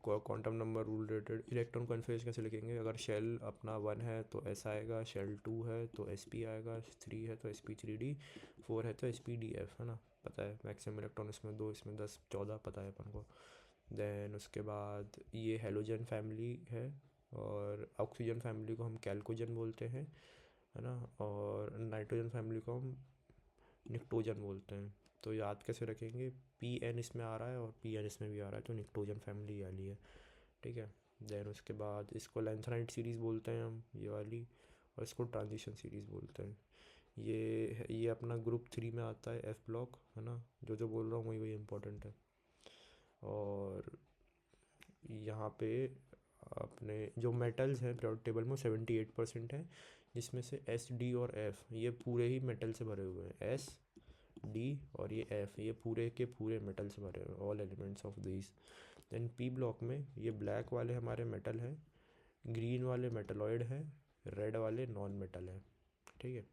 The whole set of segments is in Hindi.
Quantum number rule related. Electron configuration कैसे लिखेंगे, अगर शेल अपना 1 है तो एस आएगा, शेल 2 है तो एस पी आएगा, 3 है तो एस पी 3 डी, 4 है तो एस पी डी एफ, है ना, पता है। मैक्सिमम इलेक्ट्रॉन इसमें 2, इसमें 10, 14 पता है अपन को। देन उसके बाद ये हेलोजन फैमिली है, और ऑक्सीजन फैमिली को हम कैल्कोजन बोलते हैं, है ना, और नाइट्रोजन फैमिली को हम निक्टोजन बोलते हैं। तो याद कैसे रखेंगे, पी एन इसमें आ रहा है और पी एन इसमें भी आ रहा है, तो निक्टोजन फैमिली वाली है, ठीक है। देन उसके बाद इसको लैंथेनाइट सीरीज़ बोलते हैं हम, ये वाली, और इसको ट्रांजिशन सीरीज़ बोलते हैं। ये अपना ग्रुप 3 में आता है, एफ ब्लॉक, है ना, जो जो बोल रहा हूँ वही वही इंपॉर्टेंट है। और यहाँ पे अपने जो मेटल्स हैं पीरियोडिक टेबल में 78% है, जिसमें से एस डी और एफ ये पूरे ही मेटल से भरे हुए हैं। एस डी और ये एफ ये पूरे के पूरे मेटल से भरे हुए हैं, all elements of this. Then P block में ये ब्लैक वाले हमारे मेटल हैं, ग्रीन वाले मेटलॉइड हैं, रेड वाले नॉन मेटल हैं, ठीक है।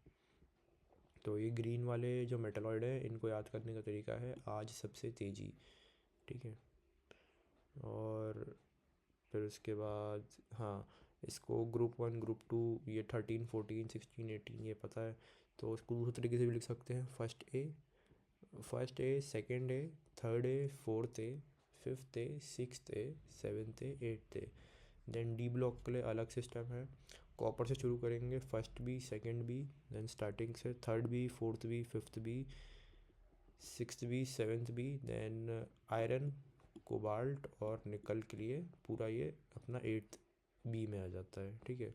तो ये ग्रीन वाले जो मेटलॉइड हैं इनको याद करने का तरीका है आज सबसे तेज़ी, ठीक है। और फिर उसके बाद हाँ, इसको ग्रुप 1 ग्रुप 2 ये 13 14 16 18 ये पता है, तो उसको दूसरे तरीके से भी लिख सकते हैं। First A, second A, third A, fourth A, fifth A, sixth A, seventh A, eighth A. Then D block के लिए अलग सिस्टम है, कॉपर से शुरू करेंगे, first B, second B, then starting से third B, fourth B, fifth B, sixth B, seventh B. Then iron, cobalt और निकल के लिए पूरा ये अपना 8th बी में आ जाता है, ठीक है।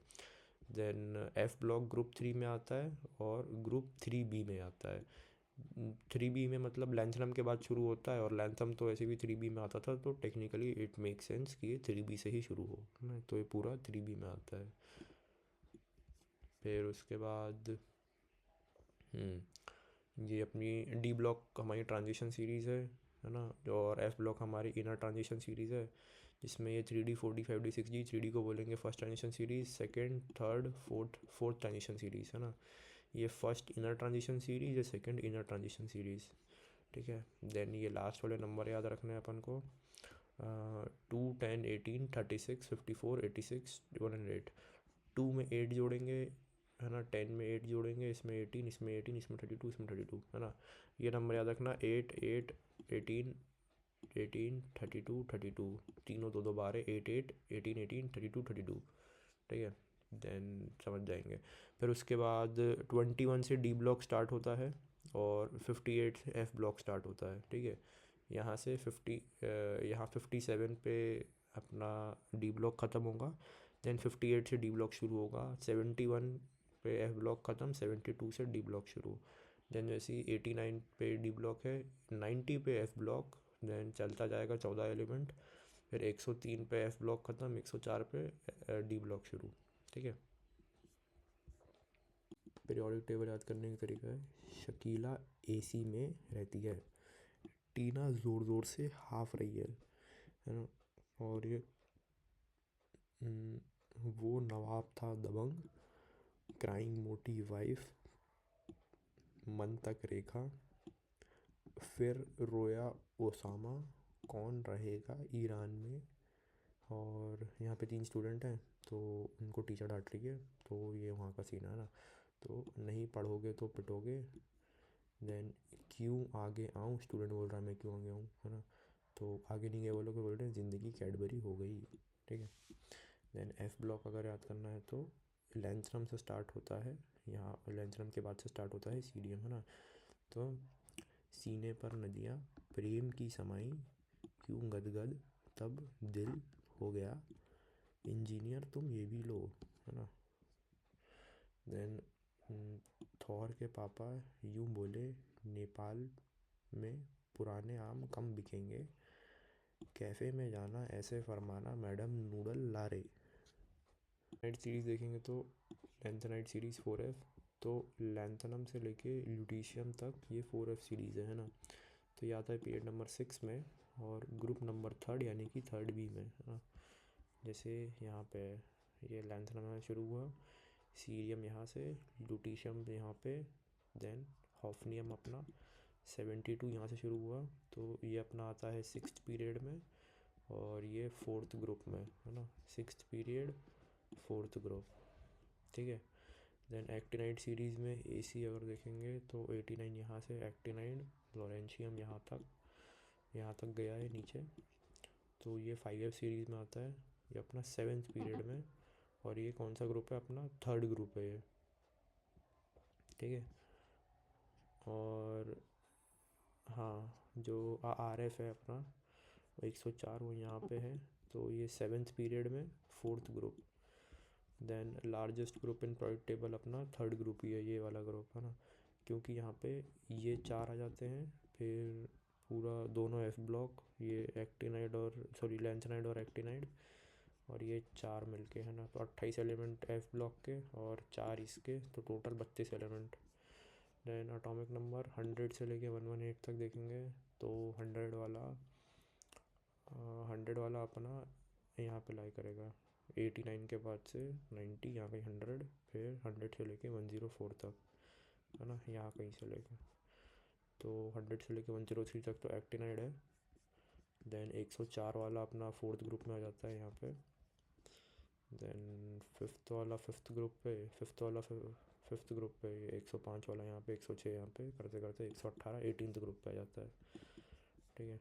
देन एफ ब्लॉक ग्रुप 3 में आता है और ग्रुप 3 बी में आता है। 3 बी में मतलब लैंथनम के बाद शुरू होता है, और लैंथम तो ऐसे भी 3 बी में आता था, तो टेक्निकली इट मेक सेंस कि ये 3 बी से ही शुरू हो, है ना, तो ये पूरा 3 बी में आता है। फिर उसके बाद ये अपनी डी ब्लॉक हमारी ट्रांजिशन सीरीज़ है ना, और एफ ब्लॉक हमारी इनर ट्रांजिशन सीरीज़ है, जिसमें ये 3D 4D 5D 6D, 3D को बोलेंगे first transition series, second, third, fourth transition series, है ना। ये फर्स्ट इनर ट्रांजिशन सीरीज़, ये सेकंड इनर ट्रांजिशन सीरीज़, ठीक है। देन ये लास्ट वाले नंबर याद रखने हैं अपन को, 2 10 18 36 54 86 108। 2 में 8 जोड़ेंगे, है ना, 10 में 8 जोड़ेंगे, इसमें 18, इसमें 18, इसमें 32, इसमें 32, है ना। ये नंबर याद रखना, 8 8 18 18 32 32, तीनों दो दो 12, 8 8 18 18 32 32, ठीक है। देन समझ जाएंगे। फिर उसके बाद 21 से डी ब्लॉक स्टार्ट होता है, और 58 से एफ ब्लॉक स्टार्ट होता है, ठीक है। यहाँ से 57 पे अपना डी ब्लॉक ख़त्म होगा। देन 58 से डी ब्लॉक शुरू होगा, 71 पे एफ ब्लॉक ख़त्म, 72 से डी ब्लॉक शुरू। देन जैसे ही 89 पे डी ब्लॉक है, 90 पे एफ ब्लॉक, देन चलता जाएगा 14 एलिमेंट, फिर 103 पे एफ ब्लॉक ख़त्म, 104 पे डी ब्लॉक शुरू, ठीक है। पीरियोडिक टेबल याद करने का तरीका है, शकीला एसी में रहती है, टीना ज़ोर ज़ोर से हाफ रही है ना, और ये वो नवाब था दबंग, क्राइंग मोटी वाइफ, मन तक रेखा, फिर रोया ओसामा, कौन रहेगा ईरान में। और यहाँ पे 3 स्टूडेंट हैं, तो उनको टीचर डांट रही है, तो ये वहाँ का सीन है ना। तो नहीं पढ़ोगे तो पिटोगे। देन क्यों आगे आऊँ, स्टूडेंट बोल रहा है मैं क्यों आगे आऊँ, है ना, तो आगे नहीं गए वो लोग, बोल रहे हैं ज़िंदगी कैडबरी हो गई, ठीक है। देन एफ ब्लॉक अगर याद करना है तो लैंथनम से स्टार्ट होता है, यहाँ लैंथनम के बाद से स्टार्ट होता है सीडियम, है ना। तो सीने पर नदियाँ प्रेम की समाई, क्यों गदगद तब दिल हो गया, इंजीनियर तुम ये भी लो, है ना। देन थॉर के पापा यूँ बोले, नेपाल में पुराने आम कम बिकेंगे, कैफ़े में जाना ऐसे फरमाना, मैडम नूडल ला रे। नाइट सीरीज़ देखेंगे तो लैंथेनाइट सीरीज़ 4F, तो लैंथनम से लेके ल्यूटीशियम तक ये 4F सीरीज़ है ना। तो ये आता है पीरियड नंबर 6 में, और ग्रुप नंबर 3 यानी कि 3rd B में, है ना। जैसे यहाँ पे ये लैंथनम में शुरू हुआ, सीरियम यहाँ से, ल्यूटीशियम यहाँ पे, देन हॉफनियम अपना 72 यहाँ से शुरू हुआ, तो ये अपना आता है 6th पीरियड में, और ये फोर्थ ग्रुप में है ना, सिक्स्थ पीरियड फोर्थ ग्रुप, ठीक है। देन एक्टिनाइड सीरीज़ में AC अगर देखेंगे तो 89 यहाँ से एक्टिनाइड लॉरेंशियम यहाँ तक गया है नीचे, तो ये 5F सीरीज़ में आता है, ये अपना सेवेंथ पीरियड में। और ये कौन सा ग्रुप है, अपना थर्ड ग्रुप है ये, ठीक है। और हाँ, जो RF है अपना 104 वो यहाँ पे है, तो ये सेवेंथ पीरियड में fourth group. Then largest group in periodic table अपना थर्ड ग्रुप ही है, ये वाला ग्रुप है ना, क्योंकि यहाँ पे ये 4 आ जाते हैं, फिर पूरा दोनों F ब्लॉक, ये एक्टिनाइड और सॉरी लैंथेनाइड और एक्टिनाइड, और ये 4 मिलके है ना, तो 28 एलिमेंट F ब्लॉक के और 4 इसके, तो total 32 element. Then atomic number 100 से लेके 118 तक देखेंगे, तो 100 वाला अपना यहाँ पे लाई करेगा 89 के बाद से 90, यहाँ कहीं 100, फिर 100 से लेके 104 तक है ना, यहाँ कहीं से लेके, तो 100 से लेके 103 तक तो एक्टिनाइड है। देन 104 वाला अपना फोर्थ ग्रुप में आ जाता है यहाँ पे। देन फिफ्थ वाला फिफ्थ ग्रुप पे 105 वाला यहाँ पे, 106 यहाँ पे, करते करते 118 18th ग्रुप पे आ जाता है, ठीक है।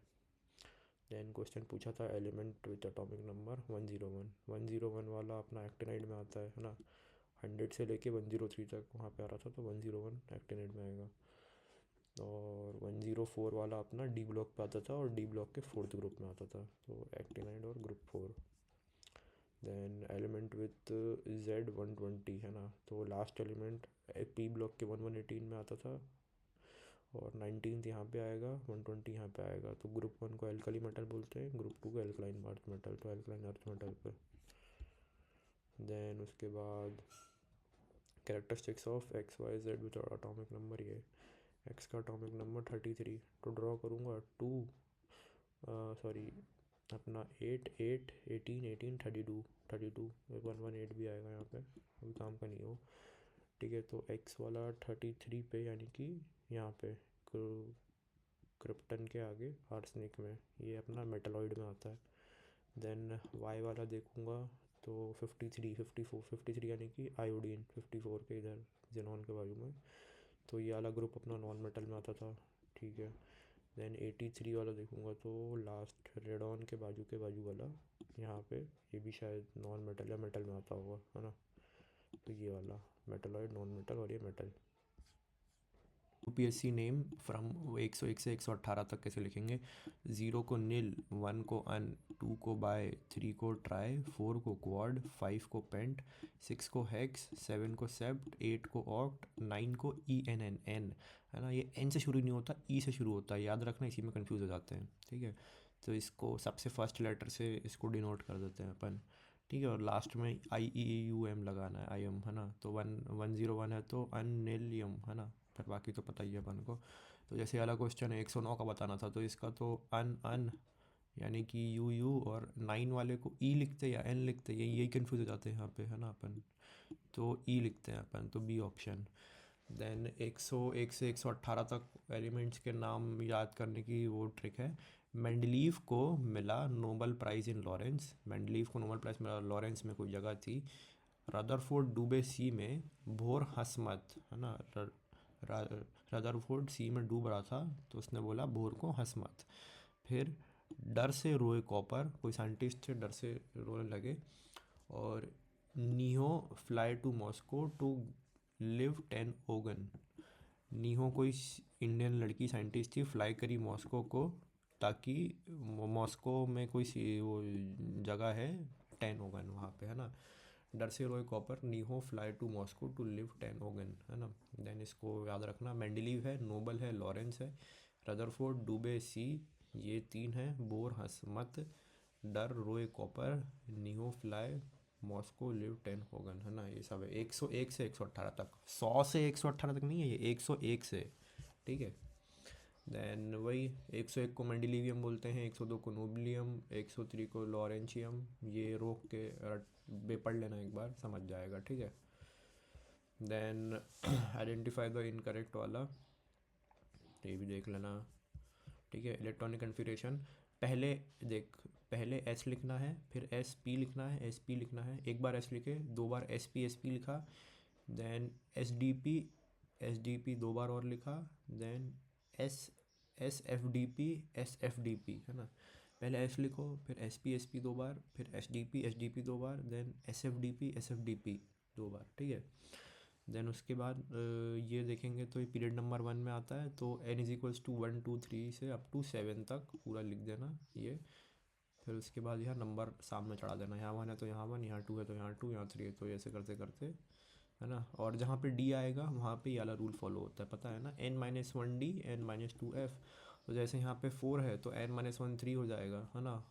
देन क्वेश्चन पूछा था एलिमेंट विथ एटॉमिक नंबर 101 वाला अपना एक्टिनाइड में आता है ना, 100 से लेके 103 तक वहाँ पे आ रहा था, तो 101 एक्टिनाइड में आएगा। और 104 वाला अपना D ब्लॉक पे आता था, और D ब्लॉक के फोर्थ ग्रुप में आता था, तो एक्टिनाइड और group 4। Then element with Z120 है ना, तो लास्ट एलिमेंट P ब्लॉक के 118 में आता था, और 19th यहाँ पे आएगा, 120 यहाँ पे आएगा, तो ग्रुप 1 को एल्कली मेटल बोलते हैं, ग्रुप 2 को एल्कलाइन अर्थ मेटल, तो एल्कलाइन अर्थ मेटल पे। देन उसके बाद characteristics of XYZ with atomic number, ये X का एटॉमिक नंबर 33, तो ड्रॉ करूँगा 2 सॉरी अपना 8 8 18 18 32 32 118 भी आएगा यहाँ पे, अभी काम का नहीं हो, ठीक है। तो X वाला 33 पे, यानी कि यहाँ पे क्रिप्टन के आगे आर्सेनिक में, ये अपना मेटलॉइड में आता है। देन Y वाला देखूँगा तो 53 54 53 यानी कि आयोडीन, 54 के इधर जेनॉन के बाजू में, तो ये वाला ग्रुप अपना नॉन मेटल में आता था, ठीक है। देन 83 वाला देखूँगा तो लास्ट रेडॉन के बाजू वाला यहाँ पे, ये भी शायद नॉन मेटल या मेटल में आता होगा है ना, तो ये वाला मेटलॉइड, नॉन मेटल और ये मेटल। UPSC नेम फ्रॉम 101 से 118 तक कैसे लिखेंगे, 0 को नील, 1 को अन, 2 को बाय, 3 को ट्राई, 4 को क्वाड, 5 को पेंट, 6 को हेक्स, 7 को सेप्ट, 8 को ऑक्ट, 9 को ENN है ना, ये N से शुरू नहीं होता, E से शुरू होता है, याद रखना, इसी में कंफ्यूज हो जाते हैं, ठीक है। तो इसको सबसे फर्स्ट लेटर से इसको डिनोट कर देते हैं अपन, ठीक है। और लास्ट में IEUM लगाना है, IM है ना, तो 101 है तो अनिलियम है ना, फिर बाकी तो पता ही है अपन को। तो जैसे वाला क्वेश्चन है 109 का बताना था, तो इसका तो अन यानी कि यू, और 9 वाले को E लिखते या N लिखते, यही कन्फ्यूज हो जाते हैं यहाँ पे है ना अपन, तो E लिखते हैं अपन, तो B ऑप्शन। देन 101 से 118 तक एलिमेंट्स के नाम याद करने की वो ट्रिक है। मेंडलीव को मिला Nobel prize in Lawrence, Mendeleev को नोबल प्राइज़ मिला लॉरेंस में, कोई जगह थी। रदरफोर्ड डूबे सी में, भोर हंसमत है ना, रदरफोर्ड सी में डूब रहा था, तो उसने बोला भोर को हंसमत। फिर डर से रोए कॉपर, कोई साइंटिस्ट थे डर से रोने लगे। और नीहो fly to Moscow to live 10 ओगन, नीहो कोई इंडियन लड़की साइंटिस्ट थी, फ्लाई करी मॉस्को को, ताकि मॉस्को में कोई वो जगह है 10 ओगन वहाँ पे है ना। डर से रोए कॉपर, नीहो fly to Moscow to live 10 ओगन है ना। देन इसको याद रखना, मेंडलीव है, नोबल है, लॉरेंस है, रदरफोर्ड डूबे सी, ये 3 है, बोर हंसमत, डर रोए कॉपर, नीहो फ्लाई मॉस्को लिव 10 होगन है ना, ये सब है 101 से 118 तक, 100 से 118 तक नहीं है, ये 101 से, ठीक है। देन वही 101 को मेंडलीवियम बोलते हैं, 102 को नोबलियम, 103 को लॉरेंशियम, ये रोक के पढ़ लेना एक बार, समझ जाएगा, ठीक है। देन आइडेंटिफाई द इनकरेक्ट वाला, ये भी देख लेना, ठीक है। इलेक्ट्रॉनिक कन्फिग्रेशन, पहले देख पहले एस लिखना है, फिर एस पी लिखना है, एस पी लिखना है, एक बार एस लिखे, दो बार एस पी लिखा, देन एस डी पी दो बार और लिखा, then S S F D P है ना। पहले एस लिखो, फिर एस पी दो बार, फिर एस डी पी दो बार, then S F D P दो बार, ठीक है। देन उसके बाद ये देखेंगे तो ये पीरियड नंबर 1 में आता है, तो n इज इक्वल्स टू 1 2 3 से अप टू 7 तक पूरा लिख देना ये। फिर उसके बाद यहाँ नंबर सामने चढ़ा देना, यहाँ 1 है तो यहाँ 1, यहाँ 2 है तो यहाँ 2, यहाँ 3 है तो ऐसे करते करते, है ना। और जहाँ पे डी आएगा वहाँ पे ये वाला रूल फॉलो होता है, पता है ना, n-1 d n-2 f। तो जैसे यहाँ पे 4 है तो n-1 3 हो जाएगा, है ना।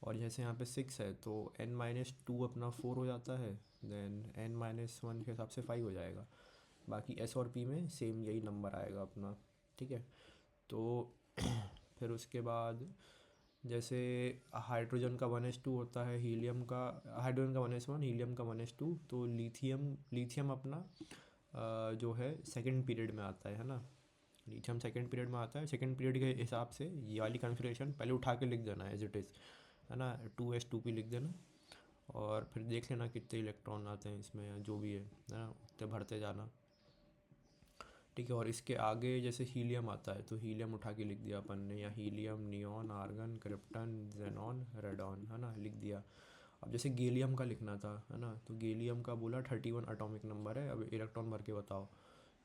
और जैसे यहाँ पे 6 है तो n-2 अपना 4 हो जाता है, देन n-1 के हिसाब से 5 हो जाएगा। बाकी एस और पी में सेम यही नंबर आएगा अपना, ठीक है। तो फिर उसके बाद जैसे हाइड्रोजन का 1s2 होता है, हीलियम का, हाइड्रोजन का 1s1, हीलियम का 1s2, तो लिथियम अपना जो है सेकंड पीरियड में आता है ना। लिथियम सेकंड पीरियड में आता है, सेकंड पीरियड के हिसाब से ये वाली कॉन्फ़िगरेशन पहले उठा के लिख देना एज इट इज़, है ना, 2s2p लिख देना। और फिर देख लेना कितने इलेक्ट्रॉन आते हैं इसमें, या जो भी है ना, उतने भरते जाना, ठीक है। और इसके आगे जैसे हीलियम आता है तो हीलियम उठा के लिख दिया अपन ने, या helium, neon, argon, krypton, xenon, radon, है ना, लिख दिया। अब जैसे गैलियम का लिखना था, है ना, तो गैलियम का बोला 31 एटॉमिक नंबर है, अब इलेक्ट्रॉन भर के बताओ।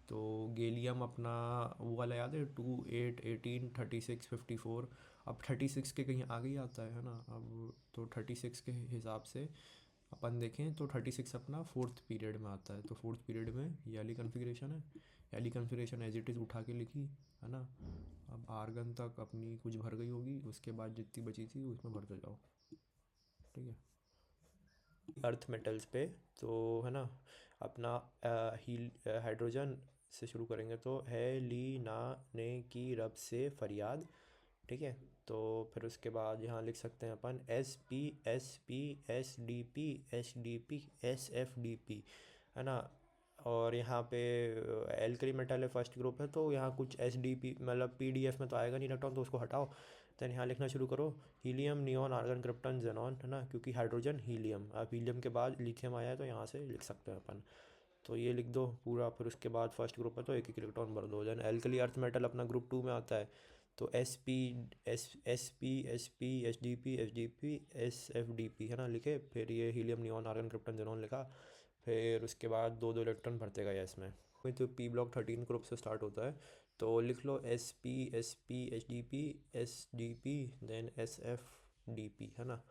तो गैलियम अपना वो वाला याद है, 2 8 18 36 54। अब 36 के कहीं आगे ही आता है ना। अब तो 36 के हिसाब से अपन देखें तो 36 अपना फोर्थ पीरियड में आता है, तो फोर्थ पीरियड में ये वाली कन्फिग्रेशन है, ये वाली कन्फिग्रेशन एज इट इज़ उठा के लिखी, है ना। अब आर्गन तक अपनी कुछ भर गई होगी, उसके बाद जितनी बची थी उसमें भरते जाओ, ठीक है। अर्थ मेटल्स पे तो है ना अपना हील हाइड्रोजन से शुरू करेंगे, तो है ली ना ने की रब से फरियाद, ठीक है। तो फिर उसके बाद यहाँ लिख सकते हैं अपन S P S D P S F D P, है ना। और यहाँ पे एल्कली मेटल है, फर्स्ट ग्रुप है, तो यहाँ कुछ एस डी पी मतलब पी डी एफ में तो आएगा नहीं इलेक्ट्रॉन, तो उसको हटाओ। देन यहाँ लिखना शुरू करो helium, neon, argon, krypton, xenon, है ना, क्योंकि हाइड्रोजन हीलियम, अब हीलियम के बाद लिथियम आया है तो यहाँ से लिख सकते हैं अपन। तो ये लिख दो पूरा, फिर उसके बाद फर्स्ट ग्रुप है तो एक एक इलेक्ट्रॉन भर दो। देन एल्कली अर्थ मेटल अपना ग्रुप 2 में आता है, तो S P S D P S F D P, है ना, लिखे। फिर ये helium, neon, argon, krypton, xenon लिखा। फिर उसके बाद दो दो इलेक्ट्रॉन भरते गए इसमें। तो पी ब्लॉक 13 ग्रुप से स्टार्ट होता है, तो लिख लो S P S D P then S F D P, है ना।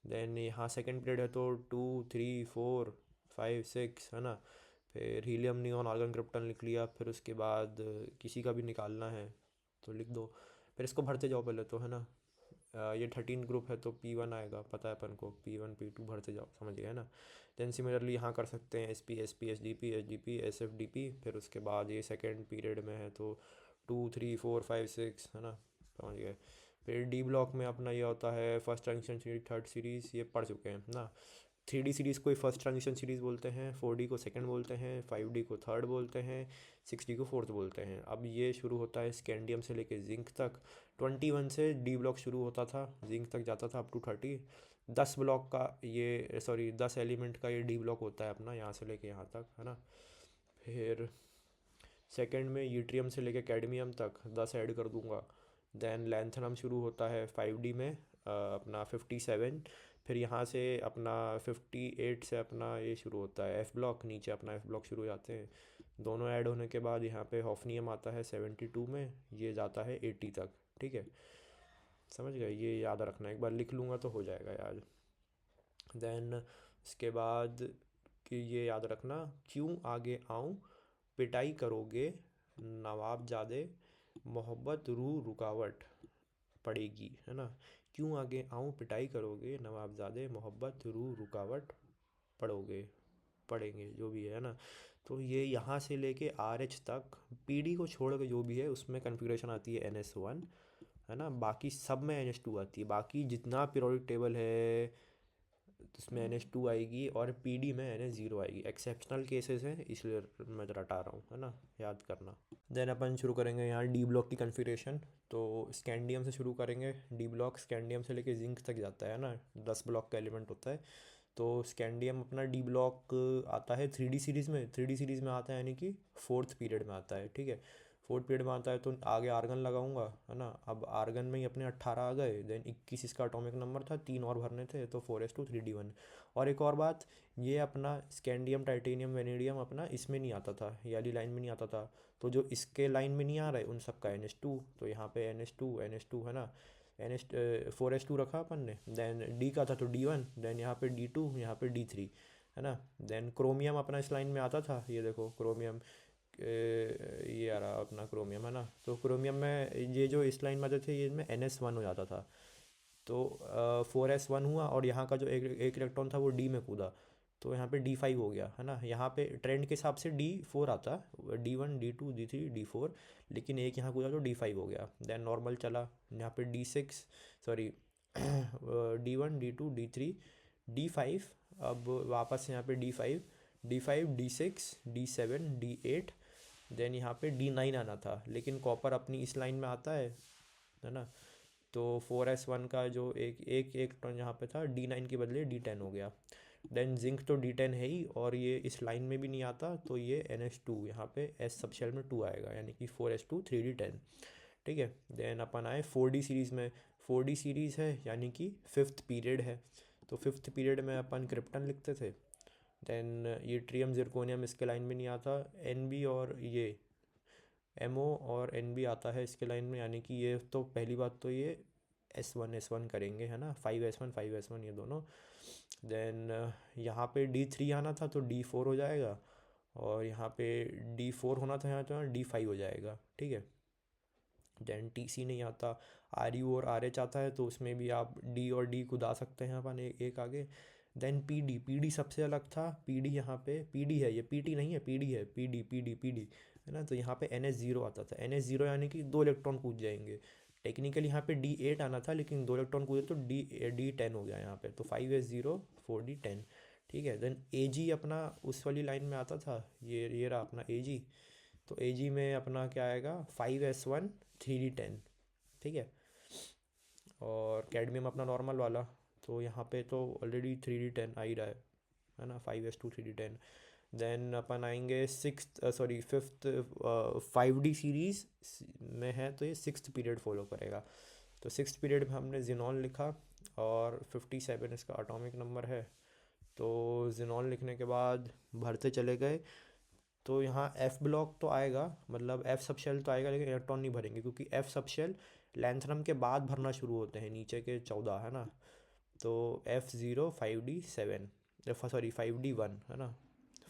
देन यहाँ सेकेंड पीरियड है तो 2 3 4 5 6, है ना। फिर हीलियम, नियॉन, आर्गन, क्रिप्टन लिख लिया। फिर उसके बाद किसी का भी निकालना है तो लिख दो, फिर इसको भरते जाओ पहले तो, है ना। ये 13 ग्रुप है तो P1 आएगा, पता है अपन को, P1 P2 भरते जाओ, समझ गए, है ना। देन सिमिलरली यहाँ कर सकते हैं SP S D P S F D P. फिर उसके बाद ये सेकेंड पीरियड में है तो 2 3 4 5 6, है ना, समझ गए। फिर डी ब्लॉक में अपना ये होता है first transition series, third series, ये पढ़ चुके हैं ना। 3D सीरीज़ को फर्स्ट ट्रांजिशन सीरीज़ बोलते हैं, 4D को सेकंड बोलते हैं, 5D को थर्ड बोलते हैं, 6D को फोर्थ बोलते हैं। अब ये शुरू होता है स्कैंडियम से लेके जिंक तक। 21 से डी ब्लॉक शुरू होता था, जिंक तक जाता था अप टू 30। 10 ब्लॉक का ये, सॉरी 10 एलिमेंट का ये डी ब्लॉक होता है अपना, यहाँ से लेके यहाँ तक, है ना। फिर सेकंड में यूट्रियम से लेके कैडमियम तक 10 ऐड कर दूंगा। देन लैंथनम शुरू होता है 5D में अपना 57। फिर यहाँ से अपना 58 से अपना ये शुरू होता है एफ ब्लॉक, नीचे अपना एफ ब्लॉक शुरू हो जाते हैं। दोनों ऐड होने के बाद यहाँ पे हॉफनियम आता है 72 में, ये जाता है 80 तक, ठीक है। समझ गए, ये याद रखना, एक बार लिख लूँगा तो हो जाएगा याद। देन उसके बाद कि ये याद रखना, क्यों आगे आऊँ पिटाई करोगे नवाबजादे, मोहब्बत रू रुकावट पड़ेगी, है ना। क्यों आगे आऊँ पिटाई करोगे नवाबजादे, मोहब्बत रू रुकावट पड़ेंगे, जो भी है ना। तो ये यहाँ से लेके RH तक, PD को छोड़ के जो भी है उसमें कन्फिग्रेशन आती है NS1, है ना। बाकी सब में NH2 आती है, बाकी जितना पीरियोडिक टेबल है तो इसमें NH2 आएगी और PD में NH0 आएगी। एक्सेप्शनल केसेस हैं इसलिए मैं रटा रहा हूँ, है ना, याद करना। देन अपन शुरू करेंगे यहाँ डी ब्लॉक की कन्फिग्रेशन। तो स्कैंडियम से शुरू करेंगे। डी ब्लॉक स्कैंडियम से लेके जिंक तक जाता है ना, 10 ब्लॉक का एलिमेंट होता है। तो स्कैंडियम अपना डी ब्लॉक आता है 3D सीरीज़ में। 3D सीरीज़ में आता है यानी कि फोर्थ पीरियड में आता है, ठीक है। फोर्थ पीरियड में आता है तो आगे आर्गन लगाऊंगा, है ना। अब आर्गन में ही अपने 18 आ गए। देन 21 इसका एटॉमिक नंबर था, 3 और भरने थे, तो 4s2 3d1। और एक और बात, ये अपना स्कैंडियम टाइटेनियम वेनेडियम अपना इसमें नहीं आता था, ये वाली लाइन में नहीं आता था। तो जो इसके लाइन में नहीं आ रहा है उन सब का NH2, तो यहाँ पे NH2 है ना। NH 4s2 रखा अपन ने। देन डी का था तो D1, देन यहाँ पे D2, यहाँ पे D3, है ना। देन क्रोमियम अपना इस लाइन में आता था, ये देखो क्रोमियम, ये आ रहा अपना क्रोमियम, है ना। तो क्रोमियम में ये जो इस लाइन में आते थे ये में NS1 हो जाता था। तो 4s1 हुआ और यहाँ का जो एक इलेक्ट्रॉन था वो डी में कूदा, तो यहाँ पे D5 हो गया, है ना। यहाँ पे ट्रेंड के हिसाब से D4 आता, D1 D2 D3 D4, लेकिन एक यहाँ कूदा तो D5 हो गया। देन नॉर्मल चला, यहाँ पे D6, sorry D1 D2 D3 D5। अब वापस यहाँ पे D5 D6 D7 D8। Then यहाँ पे D9 आना था, लेकिन कॉपर अपनी इस लाइन में आता है ना। तो 4s1 का जो एक इलेक्ट्रॉन यहाँ पे था D9 के बदले D10 हो गया। देन जिंक तो D10 है ही, और ये इस लाइन में भी नहीं आता, तो ये NH2 यहाँ पे S सब शेल में 2 आएगा, यानी कि 4s2 3d10, ठीक है। देन अपन आए 4D सीरीज़ में। 4D सीरीज़ है यानी कि फिफ्थ पीरियड है, तो फिफ्थ पीरियड में अपन क्रिप्टन लिखते थे। देन ये ट्रियम जिरकोनियम इसके लाइन में नहीं आता। NB और ये MO और NB आता है इसके लाइन में, यानी कि ये तो पहली बात तो ये S1 करेंगे, है ना। 5s1 ये दोनों। देन यहाँ पे D3 आना था तो D4 हो जाएगा, और यहाँ पे D4 होना था यहाँ तो यहाँ D5 हो जाएगा, ठीक है। देन TC नहीं आता। RU और RH आता है, तो उसमें भी आप D और D को दा सकते हैं अपन एक आगे। देन PD सबसे अलग था। PD यहाँ पे PD है, ये PT नहीं है, PD है, PD, है ना। तो यहाँ पे NH0 आता था। NH0 यानी कि 2 इलेक्ट्रॉन कूद जाएंगे। टेक्निकली यहाँ पे D8 आना था, लेकिन 2 इलेक्ट्रॉन कूदे तो D10 हो गया यहाँ पे, तो 5s0 4d10, ठीक है। देन AG अपना उस वाली लाइन में आता था, ये रहा अपना AG। तो AG में अपना क्या आएगा, 5s1 3d10, ठीक है। और कैडमियम अपना नॉर्मल वाला, तो यहाँ पे तो ऑलरेडी 3d10 आ ही रहा है ना, 5s2 3d10। देन अपन आएंगे फिफ्थ 5D सीरीज़ में है, तो ये सिक्स्थ पीरियड फॉलो करेगा। तो सिक्स्थ पीरियड में हमने जिनॉन लिखा, और 57 इसका एटॉमिक नंबर है। तो जिनॉन लिखने के बाद भरते चले गए। तो यहाँ F ब्लॉक तो आएगा, मतलब F सब शेल तो आएगा, लेकिन इलेक्ट्रॉन नहीं भरेंगे, क्योंकि F सब शेल लैंथनम के बाद भरना शुरू होते हैं, नीचे के 14, है ना। तो F0 5d7, सॉरी 5d1, है ना,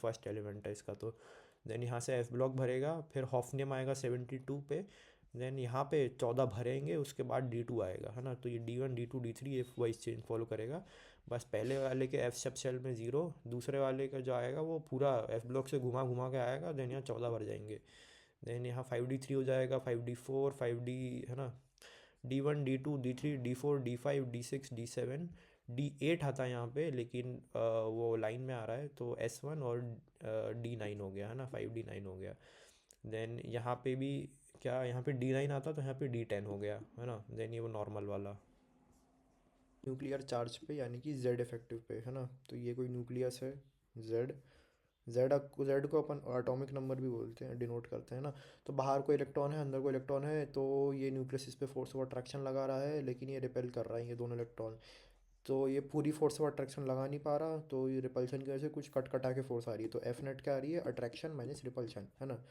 फर्स्ट एलिमेंट है इसका। तो देन यहाँ से F ब्लॉक भरेगा, फिर हॉफनियम आएगा 72 पे। देन यहाँ पे 14 भरेंगे, उसके बाद D2 आएगा, है ना। तो ये D1 D2 D3 ये वाइज चेंज फॉलो करेगा। बस पहले वाले के F सब शेल में 0, दूसरे वाले का जो आएगा वो पूरा F ब्लॉक से घुमा घुमा के आएगा। देन यहाँ 14 भर जाएंगे। देन यहाँ 5d3 हो जाएगा, 5d4 5d, है ना। D1 D2 D3 D4 D5 D6 D7 D8 आता है यहाँ पे, लेकिन वो लाइन में आ रहा है, तो S1 और D9 हो गया, है ना, 5d9 हो गया। देन यहाँ पे भी क्या, यहाँ पे D9 आता तो यहाँ पे D10 हो गया, है ना। देन ये वो नॉर्मल वाला न्यूक्लियर चार्ज पे, यानी कि Z इफेक्टिव पे, है ना। तो ये कोई न्यूक्लियस है Z। जेड को अपन एटॉमिक नंबर भी बोलते हैं, डिनोट करते हैं ना। तो बाहर कोई इलेक्ट्रॉन है, अंदर कोई इलेक्ट्रॉन है, तो ये न्यूक्लियस इस पे फोर्स ऑफ अट्रैक्शन लगा रहा है, लेकिन ये रिपेल कर रहा है ये दोनों इलेक्ट्रॉन। तो ये पूरी फोर्स ऑफ अट्रैक्शन लगा नहीं पा रहा, तो ये रिपल्शन की वजह से कुछ कट कटा के फोर्स आ रही है। तो एफ नेट क्या आ रही है, अट्रैक्शन माइनस रिपल्शन, है ना।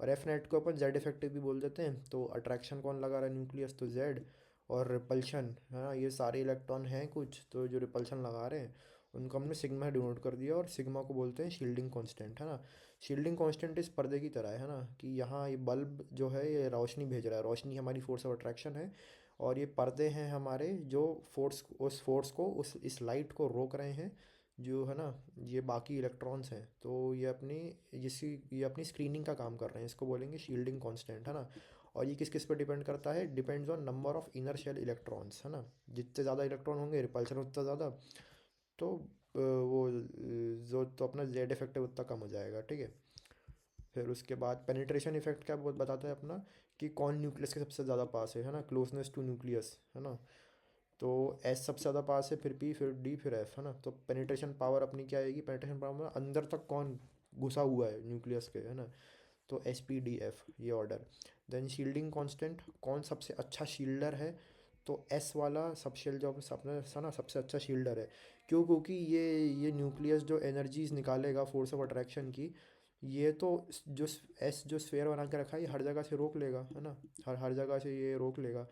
और एफ नेट को अपन जेड इफेक्टिव भी बोल देते हैं। तो अट्रैक्शन कौन लगा रहा है, न्यूक्लियस, तो जेड। और रिपल्शन, है ना, ये सारे इलेक्ट्रॉन हैं कुछ, तो जो रिपल्शन लगा रहे हैं उनको हमने सिग्मा डिनोट कर दिया, और सिग्मा को बोलते हैं शील्डिंग कांस्टेंट, है ना। शील्डिंग कांस्टेंट इस पर्दे की तरह है ना, कि यहाँ ये बल्ब जो है ये रोशनी भेज रहा है, रोशनी हमारी फोर्स ऑफ अट्रैक्शन है, और ये पर्दे हैं हमारे जो फोर्स को उस इस लाइट को रोक रहे हैं, जो है ना, ये बाकी इलेक्ट्रॉन्स हैं। तो ये अपनी स्क्रीनिंग का काम कर रहे हैं, इसको बोलेंगे शील्डिंग कांस्टेंट, है ना। और ये किस किस पे डिपेंड करता है, depends on number of inner shell electrons, है ना। जितने ज़्यादा इलेक्ट्रॉन होंगे रिपल्शन उतना ज़्यादा। तो वो जो तो अपना जेड इफेक्ट है उतना कम हो जाएगा, ठीक है। फिर उसके बाद पेनिट्रेशन इफेक्ट क्या बहुत बताता है अपना, कि कौन न्यूक्लियस के सबसे ज़्यादा पास है ना, क्लोजनेस टू न्यूक्लियस, है ना। तो एस सबसे ज़्यादा पास है, फिर पी, फिर डी, फिर एफ, है ना। तो पेनिट्रेशन पावर अपनी क्या आएगी, पेनिट्रेशन पावर में अंदर तक कौन घुसा हुआ है न्यूक्लियस के, है ना। तो एस पी डी एफ ये ऑर्डर। देन शील्डिंग कांस्टेंट, कौन सबसे अच्छा शील्डर है, तो एस वाला सब शेल जो अपने सा ना सबसे अच्छा शील्डर है। क्यों? क्योंकि ये न्यूक्लियस जो एनर्जीज निकालेगा फोर्स ऑफ अट्रैक्शन की, ये तो जो एस जो स्फेयर बना के रखा है ये हर जगह से रोक लेगा, है ना। हर हर जगह से ये रोक लेगा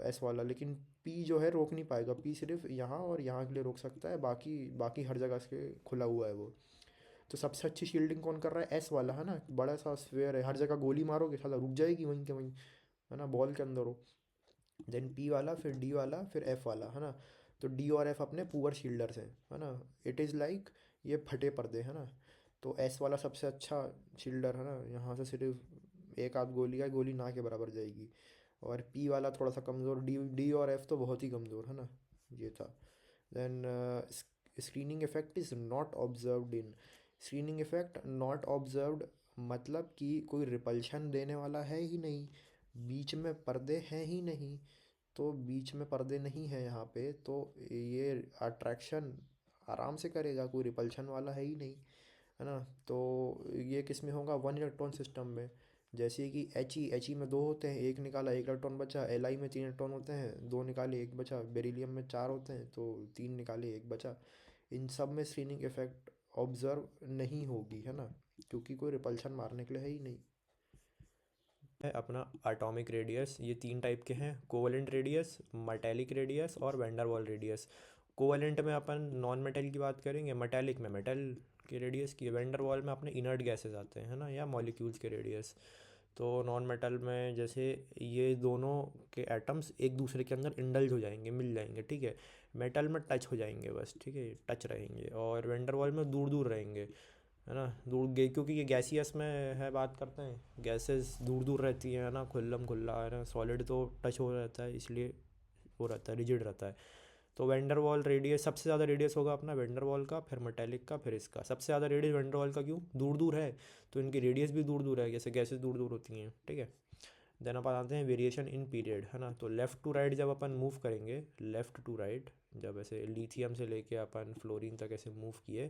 एस वाला। लेकिन पी जो है रोक नहीं पाएगा, पी सिर्फ यहाँ और यहाँ के लिए रोक सकता है, बाकी बाकी हर जगह से खुला हुआ है वो। तो सबसे अच्छी शील्डिंग कौन कर रहा है, एस वाला, है ना। बड़ा सा स्फेयर है, हर जगह गोली मारोगे साला रुक जाएगी वहीं के वहीं, है ना, बॉल के अंदर हो। देन पी वाला, फिर डी वाला, फिर एफ वाला, है ना। तो डी और एफ अपने पुअर शील्डर्स हैं, है ना। इट इज़ लाइक ये फटे पर्दे, है ना। तो एस वाला सबसे अच्छा शील्डर, है ना, यहाँ से सिर्फ एक आध गोली का गोली ना के बराबर जाएगी। और पी वाला थोड़ा सा कमज़ोर, डी डी और एफ तो बहुत ही कमज़ोर, है ना। ये था। Then screening effect is not observed in, screening effect not observed मतलब कि कोई रिपल्शन देने वाला है ही नहीं, बीच में पर्दे हैं ही नहीं। तो बीच में पर्दे नहीं है यहाँ पे, तो ये अट्रैक्शन आराम से करेगा, कोई रिपल्शन वाला है ही नहीं, है ना। तो ये किस में होगा, वन इलेक्ट्रॉन सिस्टम में। जैसे कि एच ई में दो होते हैं, एक निकाला एक इलेक्ट्रॉन बचा, एल आई में तीन इलेक्ट्रॉन होते हैं, दो निकाले एक बचा, बेरिलियम में चार होते हैं तो तीन निकाले एक बचा। इन सब में स्क्रीनिंग इफेक्ट ऑब्जर्व नहीं होगी, है ना, क्योंकि कोई रिपल्शन मारने के लिए है ही नहीं। है अपना एटॉमिक रेडियस, ये तीन टाइप के हैं, कोवेलेंट रेडियस, मेटेलिक रेडियस और वैंडरवाल रेडियस। कोवेलेंट में अपन नॉन मेटल की बात करेंगे, मेटेलिक में मेटल के रेडियस की, वैंडरवाल में अपने इनर्ट गैसेस आते हैं, है ना, या मॉलिक्यूल्स के रेडियस। तो नॉन मेटल में जैसे ये दोनों के एटम्स एक दूसरे के अंदर इंडल्ज हो जाएंगे, मिल जाएंगे, ठीक है। मेटल में टच हो जाएंगे बस, ठीक है, टच रहेंगे। और वैंडरवाल में दूर दूर रहेंगे, है ना, दूर गए, क्योंकि ये गैसियस में है, बात करते हैं गैसेस दूर दूर रहती हैं, है ना, खुल्लम खुल्ला, है ना। सॉलिड तो टच हो रहता है, इसलिए वो रहता है, रिजिड रहता है। तो वैंडरवाल रेडियस सबसे ज़्यादा रेडियस होगा अपना वैंडरवाल का, फिर मेटेलिक का, फिर इसका सबसे ज़्यादा रेडियस वैंडरवाल का। क्यों? दूर दूर है, तो इनकी रेडियस भी दूर दूर है, जैसे गैसेस दूर दूर होती हैं, ठीक है। देन अपन आते हैं वेरिएशन इन पीरियड, है ना। तो लेफ़्ट टू राइट जब अपन मूव करेंगे, लेफ़्ट टू राइट, जब ऐसे लिथियम से लेके अपन फ्लोरीन तक ऐसे मूव किए,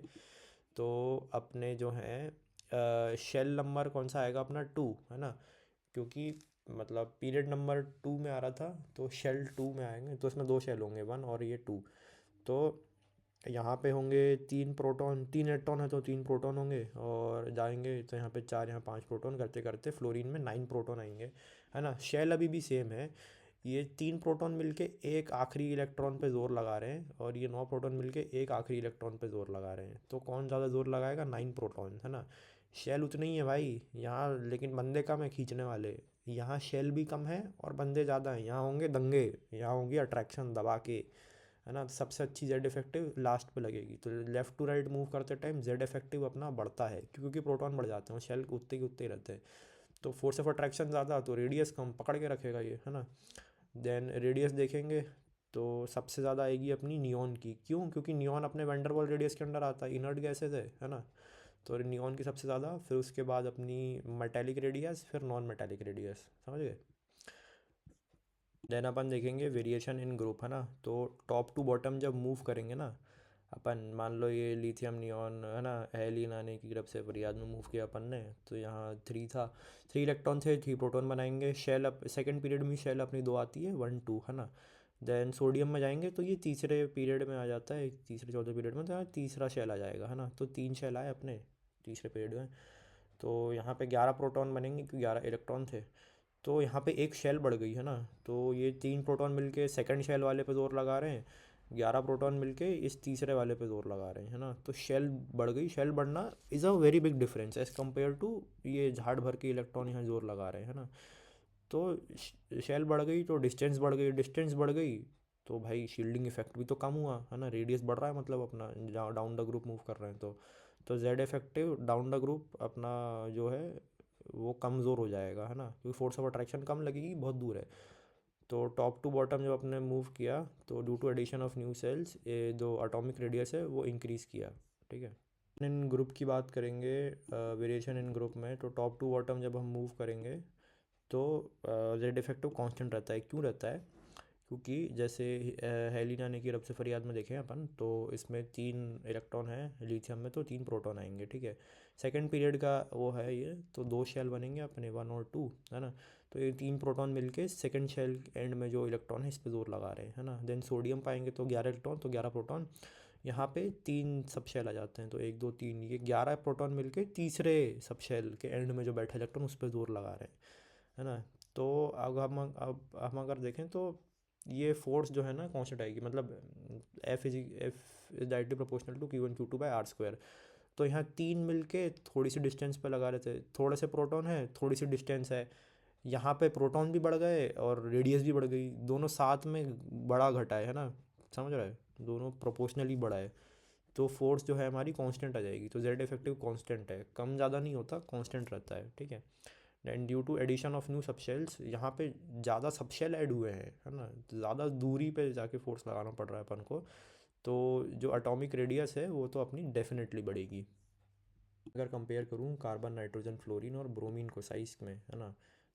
तो अपने जो हैं शेल नंबर कौन सा आएगा अपना, टू, है ना। क्योंकि मतलब पीरियड नंबर टू में आ रहा था, तो शेल टू में आएंगे, तो इसमें दो शेल होंगे, वन और ये टू। तो यहाँ पे होंगे तीन प्रोटॉन, तीन इलेक्ट्रॉन है तो तीन प्रोटॉन होंगे, और जाएंगे तो यहाँ पे चार, यहाँ पांच प्रोटॉन, करते करते फ्लोरीन में नाइन प्रोटॉन आएंगे, है ना। शेल अभी भी सेम है, ये तीन प्रोटॉन मिलके एक आखिरी इलेक्ट्रॉन पे जोर लगा रहे हैं, और ये नौ प्रोटॉन मिलके एक आखिरी इलेक्ट्रॉन पे जोर लगा रहे हैं। तो कौन ज़्यादा जोर लगाएगा, नाइन प्रोटॉन, है ना। शेल उतने ही है भाई यहाँ, लेकिन बंदे कम है खींचने वाले। यहाँ शेल भी कम है और बंदे ज़्यादा हैं, यहाँ होंगे दंगे, यहाँ होगी अट्रैक्शन दबा के, है ना। तो सबसे अच्छी जेड इफेक्टिव लास्ट पे लगेगी। तो लेफ़्ट टू राइट मूव करते टाइम जेड इफेक्टिव अपना बढ़ता है, क्योंकि प्रोटॉन बढ़ जाते हैं, शेल उतने के उतने ही रहते हैं। तो फोर्स ऑफ अट्रैक्शन ज़्यादा, तो रेडियस कम पकड़ के रखेगा ये, है ना। देन रेडियस देखेंगे तो सबसे ज़्यादा आएगी अपनी नियॉन की। क्यों? क्योंकि नियॉन अपने वैंडरवाल रेडियस के अंडर आता है, इनर्ट गैसेज है ना। तो नियॉन की सबसे ज़्यादा, फिर उसके बाद अपनी मेटेलिक रेडियस, फिर नॉन मेटेलिक रेडियस, समझ गए। देन अपन देखेंगे वेरिएशन इन ग्रुप, है ना। तो टॉप टू बॉटम जब मूव करेंगे ना अपन, मान लो ये लिथियम नियॉन, है ना, हेलिन आने की तरफ से फरियाद में मूव किया अपन ने, तो यहाँ थ्री था, थ्री इलेक्ट्रॉन थे, थ्री प्रोटॉन बनाएंगे। शेल अप सेकेंड पीरियड में शेल अपनी दो आती है, वन टू, है ना। देन सोडियम में जाएंगे तो ये तीसरे पीरियड में आ जाता है, तीसरे चौथे पीरियड में, तो यहाँ तीसरा शेल आ जाएगा, है ना। तो तीन शेल आए अपने तीसरे पीरियड में। तो यहाँ पे 11 प्रोटॉन बनेंगे, क्योंकि 11 इलेक्ट्रॉन थे। तो यहाँ पे एक शेल बढ़ गई, है ना। तो ये तीन प्रोटॉन मिलके सेकंड शेल वाले पे जोर लगा रहे हैं, 11 प्रोटॉन मिलके इस तीसरे वाले पे जोर लगा रहे हैं, है ना। तो शेल बढ़ गई, शेल बढ़ना is a very big difference as compare to ये झाड़ भर के इलेक्ट्रॉन यहाँ जोर लगा रहे हैं, है ना। तो शेल बढ़ गई तो डिस्टेंस बढ़ गई, डिस्टेंस बढ़ गई तो भाई शील्डिंग इफेक्ट भी तो कम हुआ, है ना। रेडियस बढ़ रहा है, मतलब अपना डाउन द ग्रुप मूव कर रहे हैं, तो Z effective down the group अपना जो है वो कमज़ोर हो जाएगा, है ना, क्योंकि फोर्स ऑफ अट्रैक्शन कम लगेगी, बहुत दूर है। तो टॉप टू बॉटम जब आपने मूव किया तो due to addition of new shells ये जो एटॉमिक रेडियस है वो इंक्रीज़ किया, ठीक है। इन ग्रुप की बात करेंगे, वेरिएशन इन ग्रुप में, तो टॉप टू बॉटम जब हम मूव करेंगे तो जेड इफेक्टिव कांस्टेंट रहता है। क्यों रहता है? क्योंकि जैसे हेलिना ने की रब से फरियाद में देखें अपन, तो इसमें 3 इलेक्ट्रॉन है लिथियम में, तो 3 प्रोटॉन आएंगे, ठीक है। सेकंड पीरियड का वो है ये, तो 2 शेल बनेंगे अपने 1 और 2, है ना। तो ये 3 प्रोटॉन मिलके सेकंड शेल एंड में जो इलेक्ट्रॉन है इस पर जोर लगा रहे हैं, है ना। देन सोडियम पाएंगे तो 11 इलेक्ट्रॉन, तो 11 प्रोटॉन। यहाँ पे 3 सब शेल आ जाते हैं, तो 1 2 3, ये 11 प्रोटॉन मिलके तीसरे सब शेल के एंड में जो बैठे इलेक्ट्रॉन उस पर जोर लगा रहे हैं, है ना। तो अब हम अगर देखें तो ये फोर्स जो है ना कांस्टेंट आएगी, मतलब F is directly proportional to Q1 Q2/r²। तो यहाँ 3 मिलके थोड़ी सी डिस्टेंस पे लगा रहे थे, थोड़े से प्रोटॉन है, थोड़ी सी डिस्टेंस है, यहाँ पे प्रोटॉन भी बढ़ गए और रेडियस भी बढ़ गई, दोनों साथ में बड़ा घटा है ना, समझ रहा है, दोनों प्रोपोर्शनली बड़ा है। तो फोर्स जो है हमारी कांस्टेंट आ जाएगी, तो जेड इफेक्टिव कांस्टेंट है, कम ज़्यादा नहीं होता, कांस्टेंट रहता है, ठीक है। And due to addition of new subshells, यहाँ पे ज़्यादा सबशेल ऐड हुए हैं, है ना, ज़्यादा दूरी पे जाके फोर्स लगाना पड़ रहा है अपन को, तो जो एटॉमिक रेडियस है वो तो अपनी डेफिनेटली बढ़ेगी। अगर कंपेयर करूँ कार्बन नाइट्रोजन फ्लोरीन और ब्रोमीन को साइज में, है ना,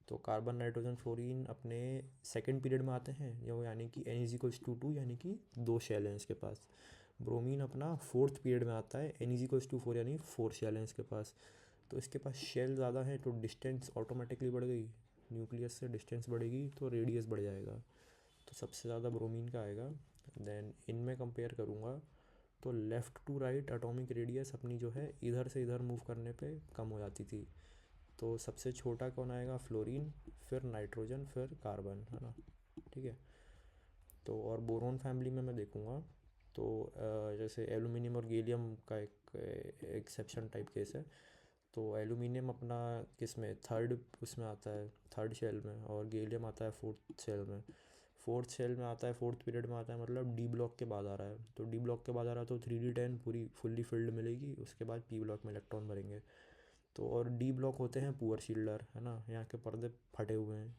तो कार्बन नाइट्रोजन फ्लोरीन अपने सेकेंड पीरियड में आते हैं, यानी कि N=2, यानी कि 2 शेल हैं इसके पास। ब्रोमीन अपना फोर्थ पीरियड में आता है, N=4, यानी 4 शेल हैं इसके पास। तो इसके पास शेल ज़्यादा है तो डिस्टेंस ऑटोमेटिकली बढ़ गई, न्यूक्लियस से डिस्टेंस बढ़ेगी तो रेडियस बढ़ जाएगा, तो सबसे ज़्यादा ब्रोमीन का आएगा। देन इनमें कंपेयर करूँगा तो left to right atomic radius अपनी जो है इधर से इधर मूव करने पे कम हो जाती थी। तो सबसे छोटा कौन आएगा? फ्लोरीन, फिर नाइट्रोजन, फिर कार्बन, है ना, ठीक है। तो और बोरोन फैमिली में मैं देखूँगा तो जैसे एलुमिनियम और गैलियम का एक एक्सेप्शन टाइप केस है। तो एलुमिनियम अपना किस में, थर्ड उसमें आता है, थर्ड शेल में, और गैलियम आता है फोर्थ शेल में। फोर्थ शेल में आता है, फोर्थ पीरियड में आता है, मतलब डी ब्लॉक के बाद आ रहा है। तो डी ब्लॉक के बाद आ रहा है तो 3D10 पूरी फुल्ली फिल्ड मिलेगी, उसके बाद पी ब्लॉक में इलेक्ट्रॉन भरेंगे। तो और डी ब्लॉक होते हैं पुअर शील्डर, है ना, यहाँ के पर्दे फटे हुए हैं,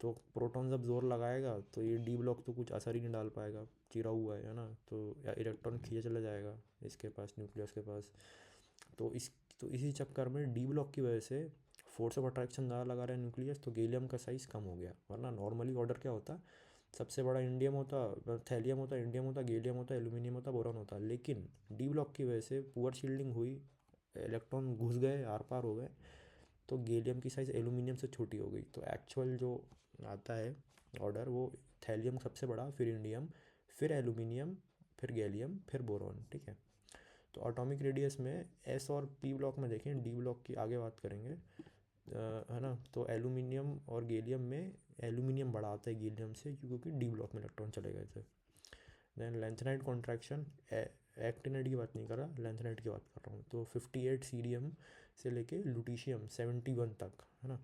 तो प्रोटॉन जब जोर लगाएगा तो ये डी ब्लॉक तो कुछ असर ही नहीं डाल पाएगा, चिरा हुआ है ना, तो इलेक्ट्रॉन खींचा चला जाएगा इसके पास, न्यूक्लियस के पास। तो इसी चक्कर में डी ब्लॉक की वजह से फोर्स ऑफ अट्रैक्शन ज़्यादा लगा रहा है न्यूक्लियस, तो गैलियम का साइज़ कम हो गया। वरना नॉर्मली ऑर्डर क्या होता, सबसे बड़ा इंडियम होता, थैलियम होता, इंडियम होता, गैलियम होता, एल्यूमिनियम होता, बोरॉन होता। लेकिन डी ब्लॉक की वजह से पुअर शील्डिंग हुई, इलेक्ट्रॉन घुस गए, आर पार हो गए, तो गैलियम की साइज़ एल्यूमिनियम से छोटी हो गई। तो एक्चुअल जो आता है ऑर्डर वो थैलियम सबसे बड़ा, फिर इंडियम, फिर एल्यूमिनियम, फिर गैलियम, फिर बोरॉन, ठीक है। तो एटॉमिक रेडियस में एस और पी ब्लॉक में देखें, डी ब्लॉक की आगे बात करेंगे, है ना, तो एल्यूमिनियम और गैलियम में एल्यूमिनियम बड़ा आता है गैलियम से, क्योंकि डी ब्लॉक में इलेक्ट्रॉन चले गए थे। देन लेंथेनाइट कॉन्ट्रैक्शन, एक्टिनाइट की बात नहीं कर रहा, लेंथेनाइट की बात कर रहा हूँ। तो 58 सीरियम से लेके लुटीशियम 71 तक, है ना,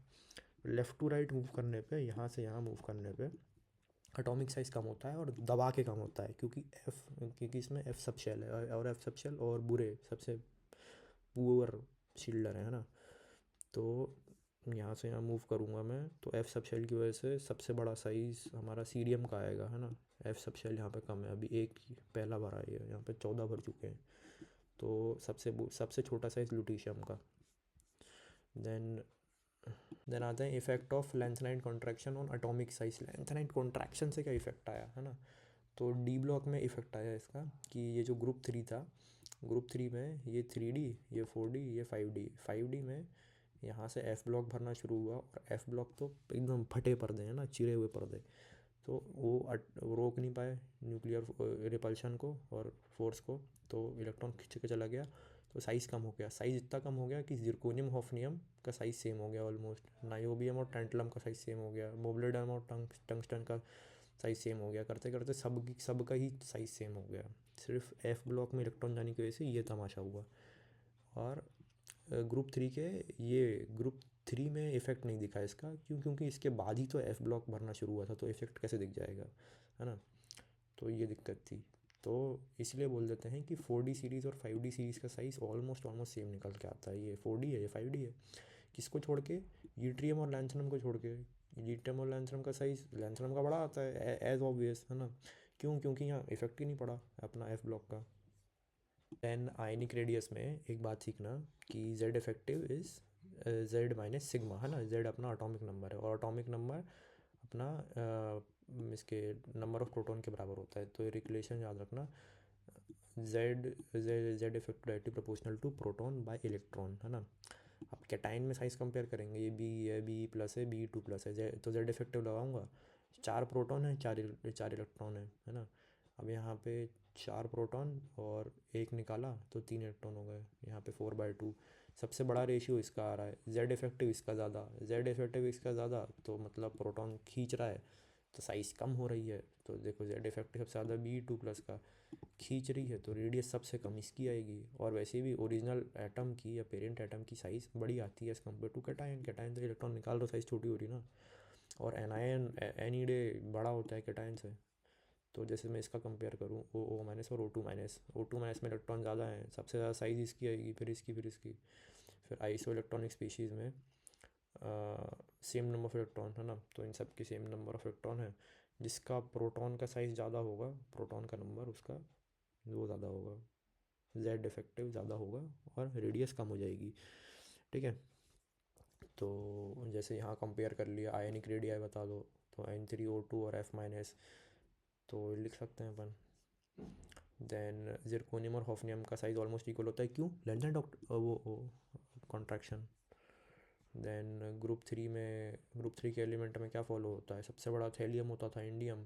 लेफ़्ट टू राइट मूव करने पे, यहाँ से यहाँ मूव करने पे एटॉमिक साइज़ कम होता है और दबा के कम होता है, क्योंकि इसमें एफ सब शेल है, और एफ सब शेल और बुरे सबसे पुअर शील्डर है ना। तो यहाँ से यहाँ मूव करूँगा मैं, तो एफ सब शेल की वजह से सबसे बड़ा साइज़ हमारा सीरियम का आएगा, है ना। एफ सब शेल यहाँ पे कम है, अभी एक ही पहला भरा है, यहाँ पे 14 भर चुके हैं। तो सबसे छोटा साइज़ लुटीशियम का। देन देन आता है effect of lanthanide contraction on atomic size. Lanthanide contraction से क्या इफेक्ट आया, है ना, तो डी ब्लॉक में इफेक्ट आया इसका, कि ये जो ग्रुप 3 था, ग्रुप 3 में ये 3D, ये 4D, ये 5D में यहाँ से एफ ब्लॉक भरना शुरू हुआ, और एफ ब्लॉक तो एकदम फटे पर्दे हैं ना, चिरे हुए पर्दे, तो वो रोक नहीं पाए न्यूक्लियर रिपल्शन को और फोर्स को, तो इलेक्ट्रॉन खींच के चला गया, तो साइज़ कम हो गया। साइज़ इतना कम हो गया कि जिरकोनियम हॉफनियम का साइज़ सेम हो गया ऑलमोस्ट, नायोबियम और टैंटलम का साइज़ सेम हो गया, मोब्लिडम और टंगस्टन का साइज़ सेम हो गया, करते करते सबका ही साइज़ सेम हो गया। सिर्फ एफ ब्लॉक में इलेक्ट्रॉन जाने की वजह से ये तमाशा हुआ। और ग्रुप थ्री में इफ़ेक्ट नहीं दिखा इसका, क्योंकि इसके बाद ही तो एफ ब्लॉक भरना शुरू हुआ था, तो इफ़ेक्ट कैसे दिख जाएगा, है ना। तो ये दिक्कत थी, तो इसलिए बोल देते हैं कि 4D सीरीज़ और 5D सीरीज़ का साइज़ ऑलमोस्ट सेम निकल के आता है। ये 4D है, ये 5D है, किसको छोड़ के, यूट्रियम और लैंथेनम को छोड़ के। लिथियम और लैंथरम का साइज़ लैंथरम का बड़ा आता है एज ऑब्वियस, है ना। क्यों? क्योंकि यहाँ इफेक्ट ही नहीं पड़ा अपना एफ ब्लॉक का। देन आयनिक रेडियस में एक बात सीखना कि Z effective is Z minus sigma, है ना। जेड अपना एटॉमिक नंबर है और एटॉमिक नंबर अपना इसके नंबर ऑफ प्रोटॉन के बराबर होता है। तो ये रिलेशन याद रखना, Z Z effective directly proportional to proton by electron, है ना। अब कैटाइन में साइज़ कंपेयर करेंगे, ये बी है, बी प्लस है, बी टू प्लस है, तो जेड इफेक्टिव लगाऊंगा, 4 प्रोटॉन है, 4 इलेक्ट्रॉन है ना। अब यहाँ पे 4 प्रोटॉन और एक निकाला तो 3 इलेक्ट्रॉन हो गए, यहाँ पे 4/2। सबसे बड़ा रेशियो इसका आ रहा है, जेड इफेक्टिव इसका ज़्यादा, जेड इफेक्टिव इसका ज़्यादा, तो मतलब प्रोटॉन खींच रहा है तो साइज़ कम हो रही है। तो देखो जेड इफेक्टिव सबसे ज़्यादा B2+ का खींच रही है, तो रेडियस सबसे कम इसकी आएगी। और वैसे भी ओरिजिनल एटम की या पेरेंट एटम की साइज़ बड़ी आती है as compare to cation. Cation तो इलेक्ट्रॉन निकाल दो साइज़ छोटी हो रही ना, और एनायन एनी डे बड़ा होता है कैटायन से। तो जैसे मैं इसका कंपेयर करूँ O और O2 में इलेक्ट्रॉन ज़्यादा है, सबसे ज़्यादा साइज़ इसकी आएगी, फिर आइसो इलेक्ट्रॉनिक स्पीशीज़ में सेम नंबर ऑफ इलेक्ट्रॉन, है ना। तो इन सब की सेम नंबर ऑफ इलेक्ट्रॉन है, जिसका प्रोटॉन का साइज़ ज़्यादा होगा, प्रोटॉन का नंबर उसका वो ज़्यादा होगा, जेड इफेक्टिव ज़्यादा होगा और रेडियस कम हो जाएगी, ठीक है। तो जैसे यहाँ कंपेयर कर लिया, आयनिक रेडियाई बता दो, तो N3O2 और F-, तो लिख सकते हैं अपन। देन जिरकोनियम और हॉफनियम का साइज़ ऑलमोस्ट इक्वल होता है, क्यों? लेंथ एंड वो कॉन्ट्रैक्शन। देन ग्रुप 3 के एलिमेंट में क्या फॉलो होता है? सबसे बड़ा थेलियम होता था, इंडियम,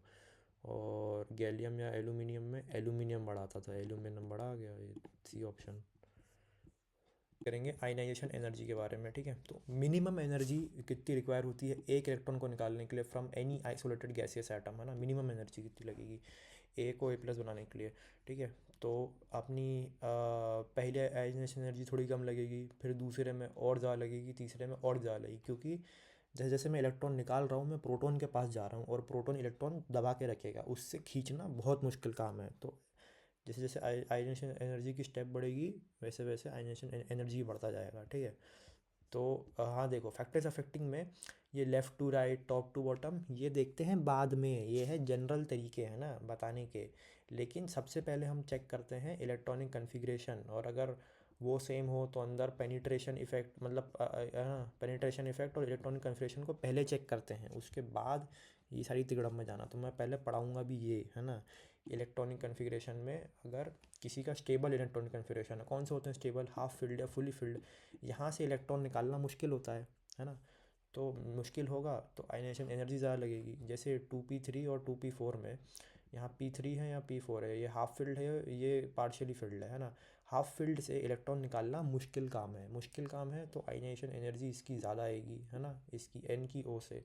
और गैलियम या एल्यूमिनियम में एल्यूमिनियम बड़ा आता था, एल्यूमिनियम बड़ा आ गया, ये सी ऑप्शन। करेंगे आयनाइजेशन एनर्जी के बारे में, ठीक है। तो मिनिमम एनर्जी कितनी रिक्वायर होती है एक इलेक्ट्रॉन को निकालने के लिए from any isolated gaseous atom, है ना। मिनिमम एनर्जी कितनी लगेगी ए को A+ बनाने के लिए, ठीक है। तो अपनी पहले आयनाइजेशन एनर्जी थोड़ी कम लगेगी, फिर दूसरे में और ज़्यादा लगेगी, तीसरे में और ज़्यादा लगेगी, क्योंकि जैसे जैसे मैं इलेक्ट्रॉन निकाल रहा हूँ मैं प्रोटॉन के पास जा रहा हूँ, और प्रोटॉन इलेक्ट्रॉन दबा के रखेगा, उससे खींचना बहुत मुश्किल काम है। तो जैसे जैसे आयनाइजेशन एनर्जी की स्टेप बढ़ेगी, वैसे वैसे आयनाइजेशन एनर्जी बढ़ता जाएगा, ठीक है। तो हाँ देखो, फैक्टर्स अफेक्टिंग में ये left to right, top to bottom, ये देखते हैं बाद में, ये है जनरल तरीके हैं ना बताने के। लेकिन सबसे पहले हम चेक करते हैं इलेक्ट्रॉनिक कन्फिग्रेशन, और अगर वो सेम हो तो अंदर पेनिट्रेशन इफेक्ट, मतलब पेनिट्रेशन इफेक्ट और इलेक्ट्रॉनिक कन्फिग्रेशन को पहले चेक करते हैं, उसके बाद ये सारी तिगड़म में जाना। तो मैं पहले पढ़ाऊँगा भी ये, है ना। इलेक्ट्रॉनिक कन्फिग्रेशन में अगर किसी का स्टेबल इलेक्ट्रॉनिक कन्फिग्रेशन है, कौन से होते हैं स्टेबल? हाफ फील्ड या फुली फील्ड, यहाँ से इलेक्ट्रॉन निकालना मुश्किल होता है ना। तो मुश्किल होगा तो आयनाइजेशन एनर्जी ज़्यादा लगेगी। जैसे 2p3 और 2p4 में, यहाँ P3 है या P4 है, ये हाफ फील्ड है, ये पार्शियली फील्ड है ना। हाफ फील्ड से इलेक्ट्रॉन निकालना मुश्किल काम है, तो आयनाइजेशन एनर्जी इसकी ज़्यादा आएगी, है ना, इसकी N की O से।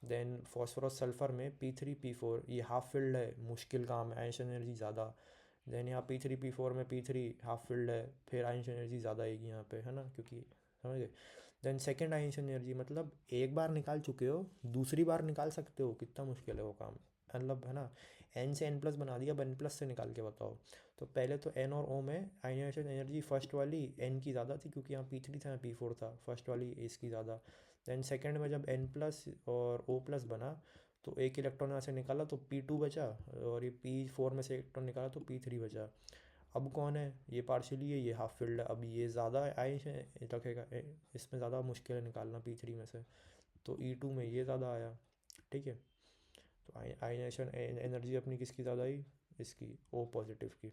देन फॉस्फोरस सल्फ़र में P3 P4, ये हाफ फील्ड है, मुश्किल काम है, आयनाइजेशन एनर्जी ज़्यादा। देन यहाँ P3 P4 में P3 हाफ फील्ड है, फिर आयनाइजेशन एनर्जी ज़्यादा आएगी यहाँ पे, है ना, क्योंकि समझ गए। देन सेकेंड आयनाइजेशन एनर्जी, मतलब एक बार निकाल चुके हो, दूसरी बार निकाल सकते हो, कितना मुश्किल है वो काम, मतलब, है ना। N से N+ बना दिया, अब N+ से निकाल के बताओ। तो पहले तो N और O में आयनाइजेशन एनर्जी फर्स्ट वाली N की ज़्यादा थी, क्योंकि यहाँ P3 था, यहाँ P4 था, फर्स्ट वाली इसकी ज़्यादा। देन सेकेंड में जब N+ और O+ बना, तो एक इलेक्ट्रॉन यहाँ से निकाला तो P2 बचा, और ये P4 में से इलेक्ट्रॉन निकाला तो P3 बचा। अब कौन है? ये पार्शियली है, ये हाफ फील्ड है, अब ये ज़्यादा आयनाइजेशन रखेगा, इसमें ज़्यादा मुश्किल है निकालना P3 में से, तो E2 में ये ज़्यादा आया, ठीक है। तो आयनाइजेशन एनर्जी अपनी किसकी ज़्यादा आई? इसकी, O पॉजिटिव की।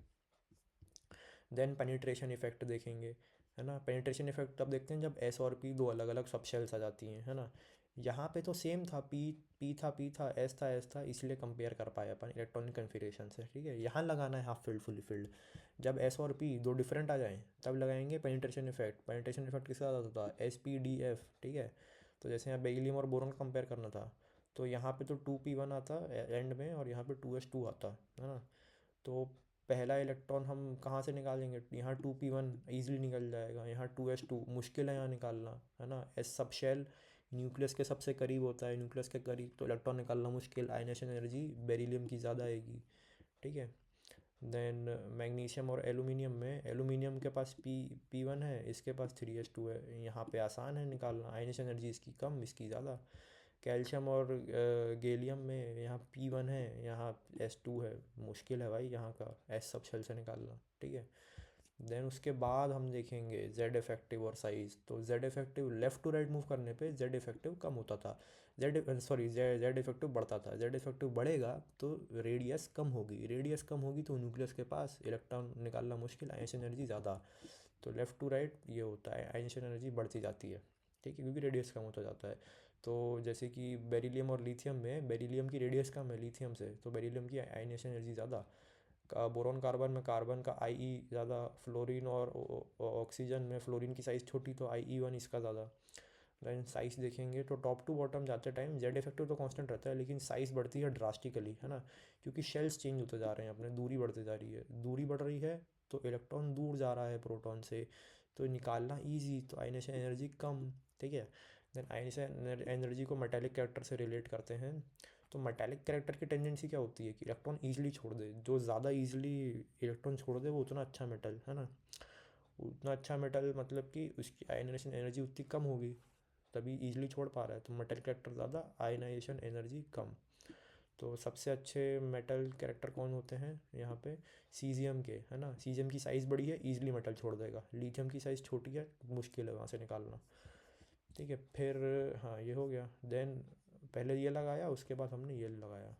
देन पेनिट्रेशन इफेक्ट देखेंगे, है ना। पेनिट्रेशन इफेक्ट तब देखते हैं जब S और P दो अलग अलग सब शेल्स आ जाती हैं, है ना। यहाँ पे तो सेम था, P था, S था, इसलिए कंपेयर कर पाए अपन इलेक्ट्रॉनिक कन्फिग्रेशन से, ठीक है। यहाँ लगाना है हाफ फील्ड फुली फील्ड, जब S और P दो डिफरेंट आ जाएँ तब लगाएंगे पेनिट्रेशन इफेक्ट। पेनिट्रेशन इफेक्ट किसका ज़्यादा होता है? SPDF, ठीक है। तो जैसे यहाँ बेरिलियम और बोरॉन का कंपेयर करना था, तो यहाँ पे तो 2p1 आता एंड में, और यहाँ पे 2s2 आता, है ना। तो पहला इलेक्ट्रॉन हम कहाँ से निकालेंगे? यहाँ 2p1 ईजिली निकल जाएगा, यहाँ 2s2 मुश्किल है यहाँ निकालना, है ना। S सब शेल न्यूक्लियस के सबसे करीब होता है, न्यूक्लियस के करीब, तो इलेक्ट्रॉन निकालना मुश्किल, आयनाइजेशन एनर्जी बेरिलियम की ज़्यादा आएगी, ठीक है। देन मैग्नीशियम और एलुमिनियम में, एलुमिनियम के पास P1 है, इसके पास 3s2 है, यहाँ पे आसान है निकालना, आयनाइजेशन एनर्जी इसकी कम, इसकी ज़्यादा। कैल्शियम और गैलियम में यहाँ P1 है, यहाँ S2 है, मुश्किल है भाई यहाँ का S सब शेल से निकालना, ठीक है। देन उसके बाद हम देखेंगे जेड इफेक्टिव और साइज। तो Z effective left to right move करने पे जेड इफेक्टिव कम होता था, जेड इफेक्टिव बढ़ता था। जेड इफेक्टिव बढ़ेगा तो रेडियस कम होगी, रेडियस कम होगी तो न्यूक्लियस के पास इलेक्ट्रॉन निकालना मुश्किल, आयनिक एनर्जी ज़्यादा। तो लेफ़्ट टू राइट ये होता है, आयनिक एनर्जी बढ़ती जाती है, ठीक है, क्योंकि रेडियस कम होता जाता है। तो जैसे कि बेरिलियम और लिथियम में बेरिलियम की रेडियस कम है लिथियम से, तो बेरिलियम की आयनिक एनर्जी ज़्यादा। बोरॉन कार्बन में कार्बन का आई ज़्यादा, फ्लोरीन और ऑक्सीजन में फ्लोरीन की साइज़ छोटी तो IE1 इसका ज़्यादा। देन साइज़ देखेंगे तो टॉप टू बॉटम जाते टाइम जेड इफेक्टिव तो कांस्टेंट रहता है, लेकिन साइज़ बढ़ती है ड्रास्टिकली, है ना, क्योंकि शेल्स चेंज होते जा रहे हैं अपने, दूरी बढ़ती जा रही है, दूरी बढ़ रही है तो इलेक्ट्रॉन दूर जा रहा है प्रोटॉन से, तो निकालना ईजी, तो आयनिक एनर्जी कम, ठीक है। देन आयनिक एनर्जी को मेटेलिक कैरेक्टर से रिलेट करते हैं। तो मेटेलिक कैरेक्टर की टेंडेंसी क्या होती है कि इलेक्ट्रॉन ईजिली छोड़ दे, जो ज़्यादा ईजिली इलेक्ट्रॉन छोड़ दे वो उतना अच्छा मेटल, है ना, उतना अच्छा मेटल मतलब कि उसकी आयनाइजेशन एनर्जी उतनी कम होगी, तभी ईजिली छोड़ पा रहा है, तो मेटल कैरेक्टर ज़्यादा, आयनाइजेशन एनर्जी कम। तो सबसे अच्छे मेटल कैरेक्टर कौन होते हैं यहाँ पे, सीजियम के, है ना, सीजियम की साइज़ बड़ी है, ईजिली मेटल छोड़ देगा, लिथियम की साइज़ छोटी है, मुश्किल है वहाँ से निकालना, ठीक है। फिर हाँ ये हो गया। देन पहले ये लगाया, उसके बाद हमने ये लगाया।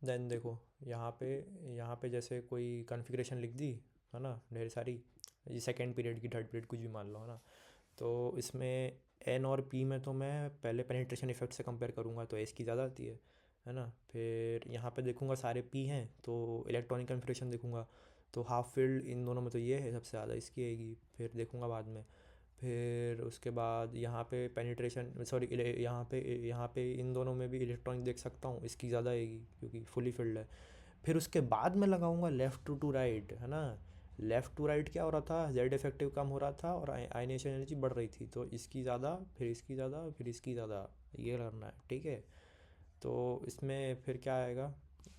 देन देखो यहाँ पे जैसे कोई कॉन्फ़िगरेशन लिख दी, है ना, ढेर सारी, ये सेकेंड पीरियड की, थर्ड पीरियड कुछ भी मान लो, है ना। तो इसमें एन और पी में तो मैं पहले पेनिट्रेशन इफेक्ट से कंपेयर करूँगा तो एस की ज़्यादा आती है ना। फिर यहाँ पे देखूँगा सारे पी हैं तो इलेक्ट्रॉनिक कन्फिग्रेशन देखूँगा, तो हाफ फील्ड इन दोनों में तो ये है सबसे ज़्यादा, इसकी आएगी, फिर देखूँगा बाद में। फिर उसके बाद यहाँ पे पेनिट्रेशन सॉरी यहाँ पे इन दोनों में भी इलेक्ट्रॉनिक देख सकता हूँ, इसकी ज़्यादा आएगी क्योंकि फुली फिल्ड है। फिर उसके बाद मैं लगाऊंगा लेफ़्ट टू राइट, है ना। लेफ़्ट टू राइट क्या हो रहा था, जेड इफेक्टिव कम हो रहा था और आयनेशन एनर्जी बढ़ रही थी, तो इसकी ज़्यादा, फिर इसकी ज़्यादा, फिर इसकी ज़्यादा, ये करना है, ठीक है। तो इसमें फिर क्या आएगा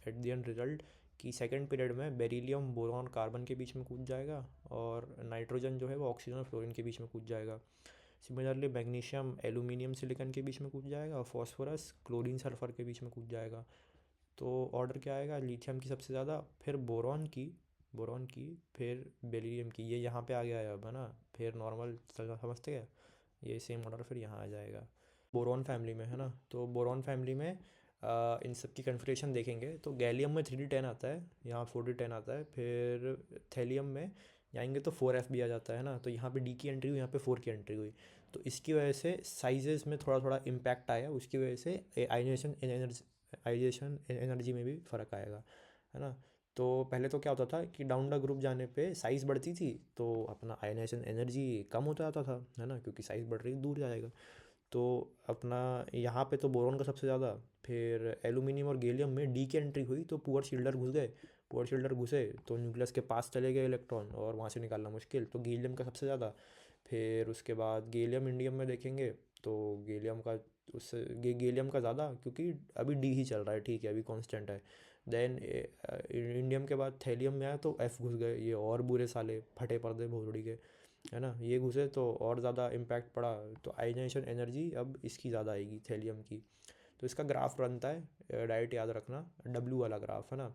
एट द एंड रिजल्ट, कि सेकंड पीरियड में बेरिलियम बोरॉन कार्बन के बीच में कूद जाएगा और नाइट्रोजन जो है वो ऑक्सीजन और फ्लोरीन के बीच में कूद जाएगा। सिमिलरली मैग्नीशियम एल्यूमिनियम सिलिकॉन के बीच में कूद जाएगा और फॉस्फोरस क्लोरीन सल्फर के बीच में कूद जाएगा। तो ऑर्डर क्या आएगा, लिथियम की सबसे ज़्यादा, फिर बोरॉन की, फिर बेरिलियम की, ये यहाँ पे आ गया है अब, है ना। फिर नॉर्मल समझते हैं, ये सेम ऑर्डर फिर यहाँ आ जाएगा बोरॉन फैमिली में, है ना। तो बोरॉन फैमिली में इन सब की कन्फिग्रेशन देखेंगे तो गैलियम में 3D10 आता है, यहाँ 4D10 आता है। फिर थेलियम में जाएंगे तो 4F भी आ जाता है ना, तो यहाँ पे डी की एंट्री हुई, यहाँ पे 4 की एंट्री हुई, तो इसकी वजह से साइजेस में थोड़ा थोड़ा इम्पैक्ट आया, उसकी वजह से आइजेशन एनर्जी में भी फ़र्क आएगा, है ना। तो पहले तो क्या होता था कि डाउन द ग्रुप जाने पे साइज़ बढ़ती थी तो अपना आयनाइजेशन एनर्जी कम होता जाता था, है ना, क्योंकि साइज़ बढ़ रही दूर जाएगा। तो अपना यहाँ पे तो बोरॉन का सबसे ज़्यादा, फिर एल्यूमिनियम और गैलियम में डी की एंट्री हुई तो पुअर शील्डर घुस गए, पुअर शील्डर घुसे तो न्यूक्लियस के पास चले गए इलेक्ट्रॉन और वहाँ से निकालना मुश्किल, तो गैलियम का सबसे ज़्यादा। फिर उसके बाद गैलियम इंडियम में देखेंगे तो गैलियम का, उससे गैलियम का ज़्यादा, क्योंकि अभी डी ही चल रहा है, ठीक है, अभी कांस्टेंट है। देन इंडियम के बाद थैलियम में आया तो एफ़ घुस गए, ये और बुरे साले फटे पर्दे भोसड़ी के, है ना, ये घुसे तो और ज़्यादा इम्पैक्ट पड़ा, तो आयनाइजेशन एनर्जी अब इसकी ज़्यादा आएगी थैलियम की। तो इसका ग्राफ बनता है, डायरेक्ट याद रखना, डब्ल्यू वाला ग्राफ, है ना,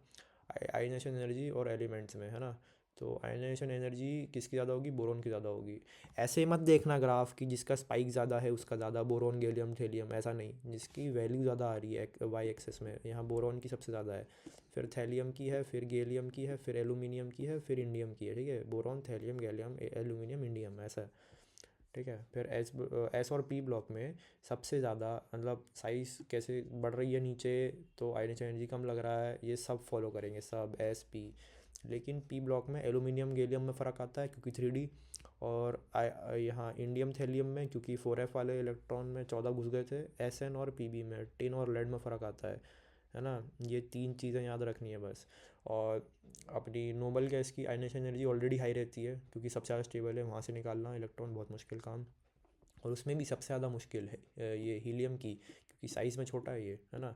आयनाइजेशन एनर्जी और एलिमेंट्स में, है ना। तो आयनाइजेशन एनर्जी किसकी ज़्यादा होगी, बोरोन की ज़्यादा होगी। ऐसे मत देखना ग्राफ कि जिसका स्पाइक ज़्यादा है उसका ज़्यादा, बोरोन गैलियम थैलियम, ऐसा नहीं, जिसकी वैल्यू ज़्यादा आ रही है वाई एक्सेस में, यहाँ बोरोन की सबसे ज़्यादा है, फिर थैलियम की है, फिर गैलियम की है, फिर एल्यूमिनियम की है, फिर इंडियम की है, ठीक है, boron thallium gallium aluminium indium, ऐसा है, ठीक है। फिर एस और पी ब्लॉक में सबसे ज़्यादा, मतलब साइज़ कैसे बढ़ रही है नीचे तो आयनिक एनर्जी कम लग रहा है, ये सब फॉलो करेंगे सब एस पी। लेकिन पी ब्लॉक में एल्यूमिनियम गैलियम में फ़र्क आता है क्योंकि 3D, और यहाँ इंडियम थैलियम में क्योंकि 4F वाले इलेक्ट्रॉन में 14 घुस गए थे, SN और PB में टिन और लेड में फ़र्क आता है ना। ये 3 चीज़ें याद रखनी है बस। और अपनी नोबल गैस की आयनेशन एनर्जी ऑलरेडी हाई रहती है क्योंकि सबसे ज़्यादा स्टेबल है, वहाँ से निकालना इलेक्ट्रॉन बहुत मुश्किल काम, और उसमें भी सबसे ज़्यादा मुश्किल है ये हीलियम की, क्योंकि साइज़ में छोटा है ये, है ना।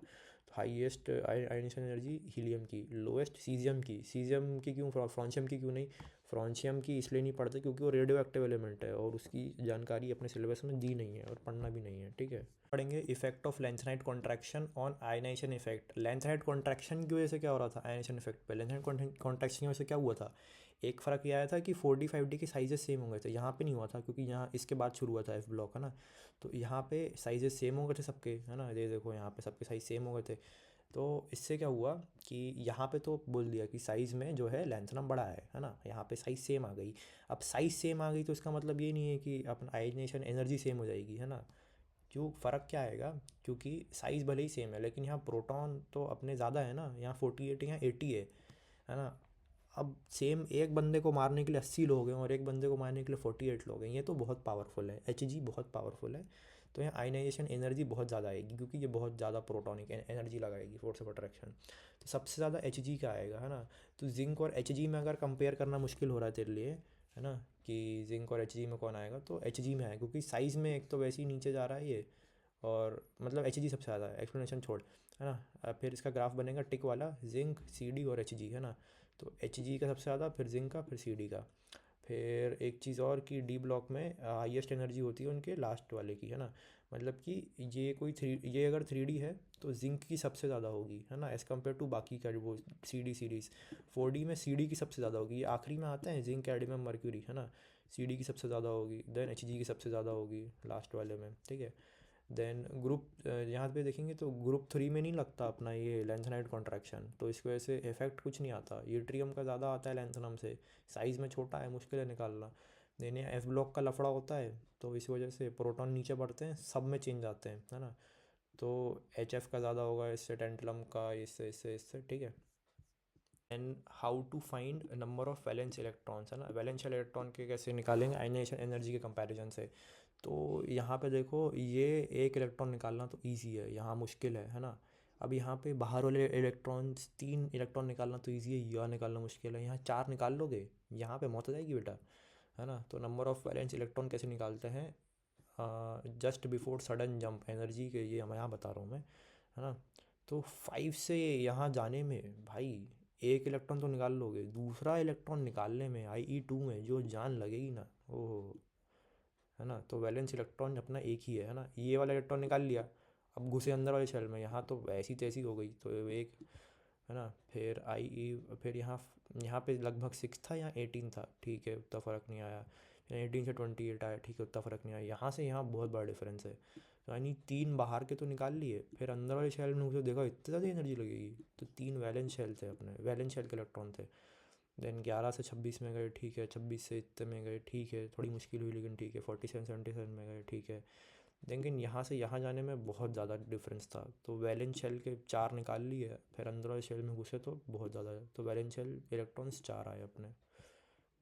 हाईएस्ट आयनाइजेशन एनर्जी हीलियम की, लोएस्ट सीजियम की। सीजियम की क्यों, फ्रॉन्शियम की क्यों नहीं? फ्रॉन्शियम की इसलिए नहीं पढ़ते क्योंकि वो रेडियो एक्टिव एलिमेंट है और उसकी जानकारी अपने सिलेबस में दी नहीं है और पढ़ना भी नहीं है, ठीक है। पढ़ेंगे effect of lanthanide contraction on ionization effect. Lanthanide contraction की वजह से क्या हो रहा था आयनाइजेशन इफेक्ट पे? लेंथेनाइट कॉन्ट्रैक्शन की वजह से क्या हुआ था? एक फ़र्क ये आया था कि 4D 5D के साइजेस सेम हो गए थे। यहाँ पे नहीं हुआ था क्योंकि यहाँ इसके बाद शुरू हुआ था एफ ब्लॉक, है ना। तो यहाँ पे साइजेस सेम हो गए थे सबके, है ना। ये देखो यहाँ पे सबके साइज सेम हो गए थे। तो इससे क्या हुआ कि यहाँ पे तो बोल दिया कि साइज़ में जो है लेंथनम बड़ा है ना। यहाँ पे साइज़ सेम आ गई। अब साइज़ सेम आ गई तो इसका मतलब ये नहीं है कि अपन आयनाइजेशन एनर्जी सेम हो जाएगी, है ना। क्यों, फ़र्क क्या आएगा? क्योंकि साइज़ भले ही सेम है लेकिन यहाँ प्रोटॉन तो अपने ज़्यादा है ना। यहाँ 48 है, यहाँ 80 है ना। अब सेम एक बंदे को मारने के लिए 80 लोग हैं और एक बंदे को मारने के लिए 48 लोग हैं। ये तो बहुत पावरफुल है, Hg बहुत पावरफुल है। तो यहाँ आयनाइजेशन एनर्जी बहुत ज़्यादा आएगी क्योंकि ये बहुत ज़्यादा प्रोटॉनिक एनर्जी लगाएगी, फोर्स ऑफ अट्रैक्शन। तो सबसे ज़्यादा Hg का आएगा, है ना। तो जिंक और Hg में अगर कंपेयर करना मुश्किल हो रहा है तेरे लिए, है ना, कि जिंक और Hg में कौन आएगा, तो Hg में आएगा क्योंकि साइज़ में एक तो वैसे ही नीचे जा रहा है ये, और मतलब Hg सबसे ज़्यादा है, एक्सप्लेनेशन छोड़, है ना। फिर इसका ग्राफ बनेगा टिक वाला, जिंक, Cd और Hg, है ना। तो Hg का सबसे ज़्यादा, फिर जिंक का, फिर Cd का। फिर एक चीज़ और कि डी ब्लॉक में हाईएस्ट एनर्जी होती है उनके लास्ट वाले की, है ना। मतलब कि ये अगर 3D है तो जिंक की सबसे ज़्यादा होगी, है ना, एज़ कम्पेयर टू बाकी का वो Cd सीरीज़। 4D में Cd की सबसे ज़्यादा होगी, ये आखिरी में आते हैं जिंक, कैडमियम, मर्क्यूरी, है ना। Cd की सबसे ज़्यादा होगी, देन Hg की सबसे ज़्यादा होगी लास्ट वाले में, ठीक है। देन ग्रुप यहाँ पे देखेंगे तो ग्रुप 3 में नहीं लगता अपना ये लेंथेनाइट कॉन्ट्रैक्शन, तो इसकी वजह से इफेक्ट कुछ नहीं आता। यूट्रियम का ज़्यादा आता है लेंथनम से, साइज़ में छोटा है, मुश्किल है निकालना। देने एफ ब्लॉक का लफड़ा होता है तो इस वजह से प्रोटॉन नीचे बढ़ते हैं, सब में चेंज आते हैं, है ना। तो एच एफ का ज़्यादा होगा इससे, टेंटलम का इससे इससे इससे, ठीक है। And how to find number of valence electrons, है ना। वैलेंस इलेक्ट्रॉन के कैसे निकालेंगे आयनाइजेशन एनर्जी के कंपैरिजन से? तो यहाँ पे देखो, ये एक इलेक्ट्रॉन निकालना तो इजी है, यहाँ मुश्किल है ना। अब यहाँ पे बाहर वाले इलेक्ट्रॉन्स, 3 इलेक्ट्रॉन निकालना तो इजी है, यह निकालना मुश्किल है। यहाँ 4 निकाल लोगे, यहाँ पे मौत हो जाएगी बेटा, है ना। तो नंबर ऑफ वैलेंस इलेक्ट्रॉन कैसे निकालते हैं? Just before sudden jump energy के, ये मैं यहाँ बता रहा हूँ मैं, है ना। तो 5 से यहाँ जाने में भाई एक इलेक्ट्रॉन तो निकाल लोगे, दूसरा इलेक्ट्रॉन निकालने में IE2 में जो जान लगेगी ना, ओहो, है ना। तो वैलेंस इलेक्ट्रॉन अपना एक ही है ना। ये वाला इलेक्ट्रॉन निकाल लिया, अब घुसे अंदर वाले शेल में, यहाँ तो ऐसी तैसी हो गई, तो एक, है ना। फिर फिर यहाँ पे लगभग 6 था, यहाँ 18 था, ठीक है, उतना फ़र्क नहीं आया। 18 से 28 आया, ठीक है, उतना फ़र्क नहीं आया। यहाँ से यहाँ बहुत बड़ा डिफरेंस है। तो यानी 3 बाहर के तो निकाल लिए, फिर अंदर वाले शेल में घुसे, देखा इतनी ज़्यादा एनर्जी लगेगी। तो 3 वैलेंस शेल थे अपने, वैलेंस शेल के इलेक्ट्रॉन थे। देन 11 से 26 में गए, ठीक है, 26 से इतने में गए, ठीक है, थोड़ी मुश्किल हुई लेकिन ठीक है, 47 77 में गए, ठीक है। लेकिन यहाँ से यहाँ जाने में बहुत ज़्यादा डिफरेंस था। तो वैलेंस शेल के 4 निकाल लिए, फिर अंदर वाले शेल में घुसे तो बहुत ज़्यादा है, तो वैलेंस शेल इलेक्ट्रॉन्स 4 आए अपने।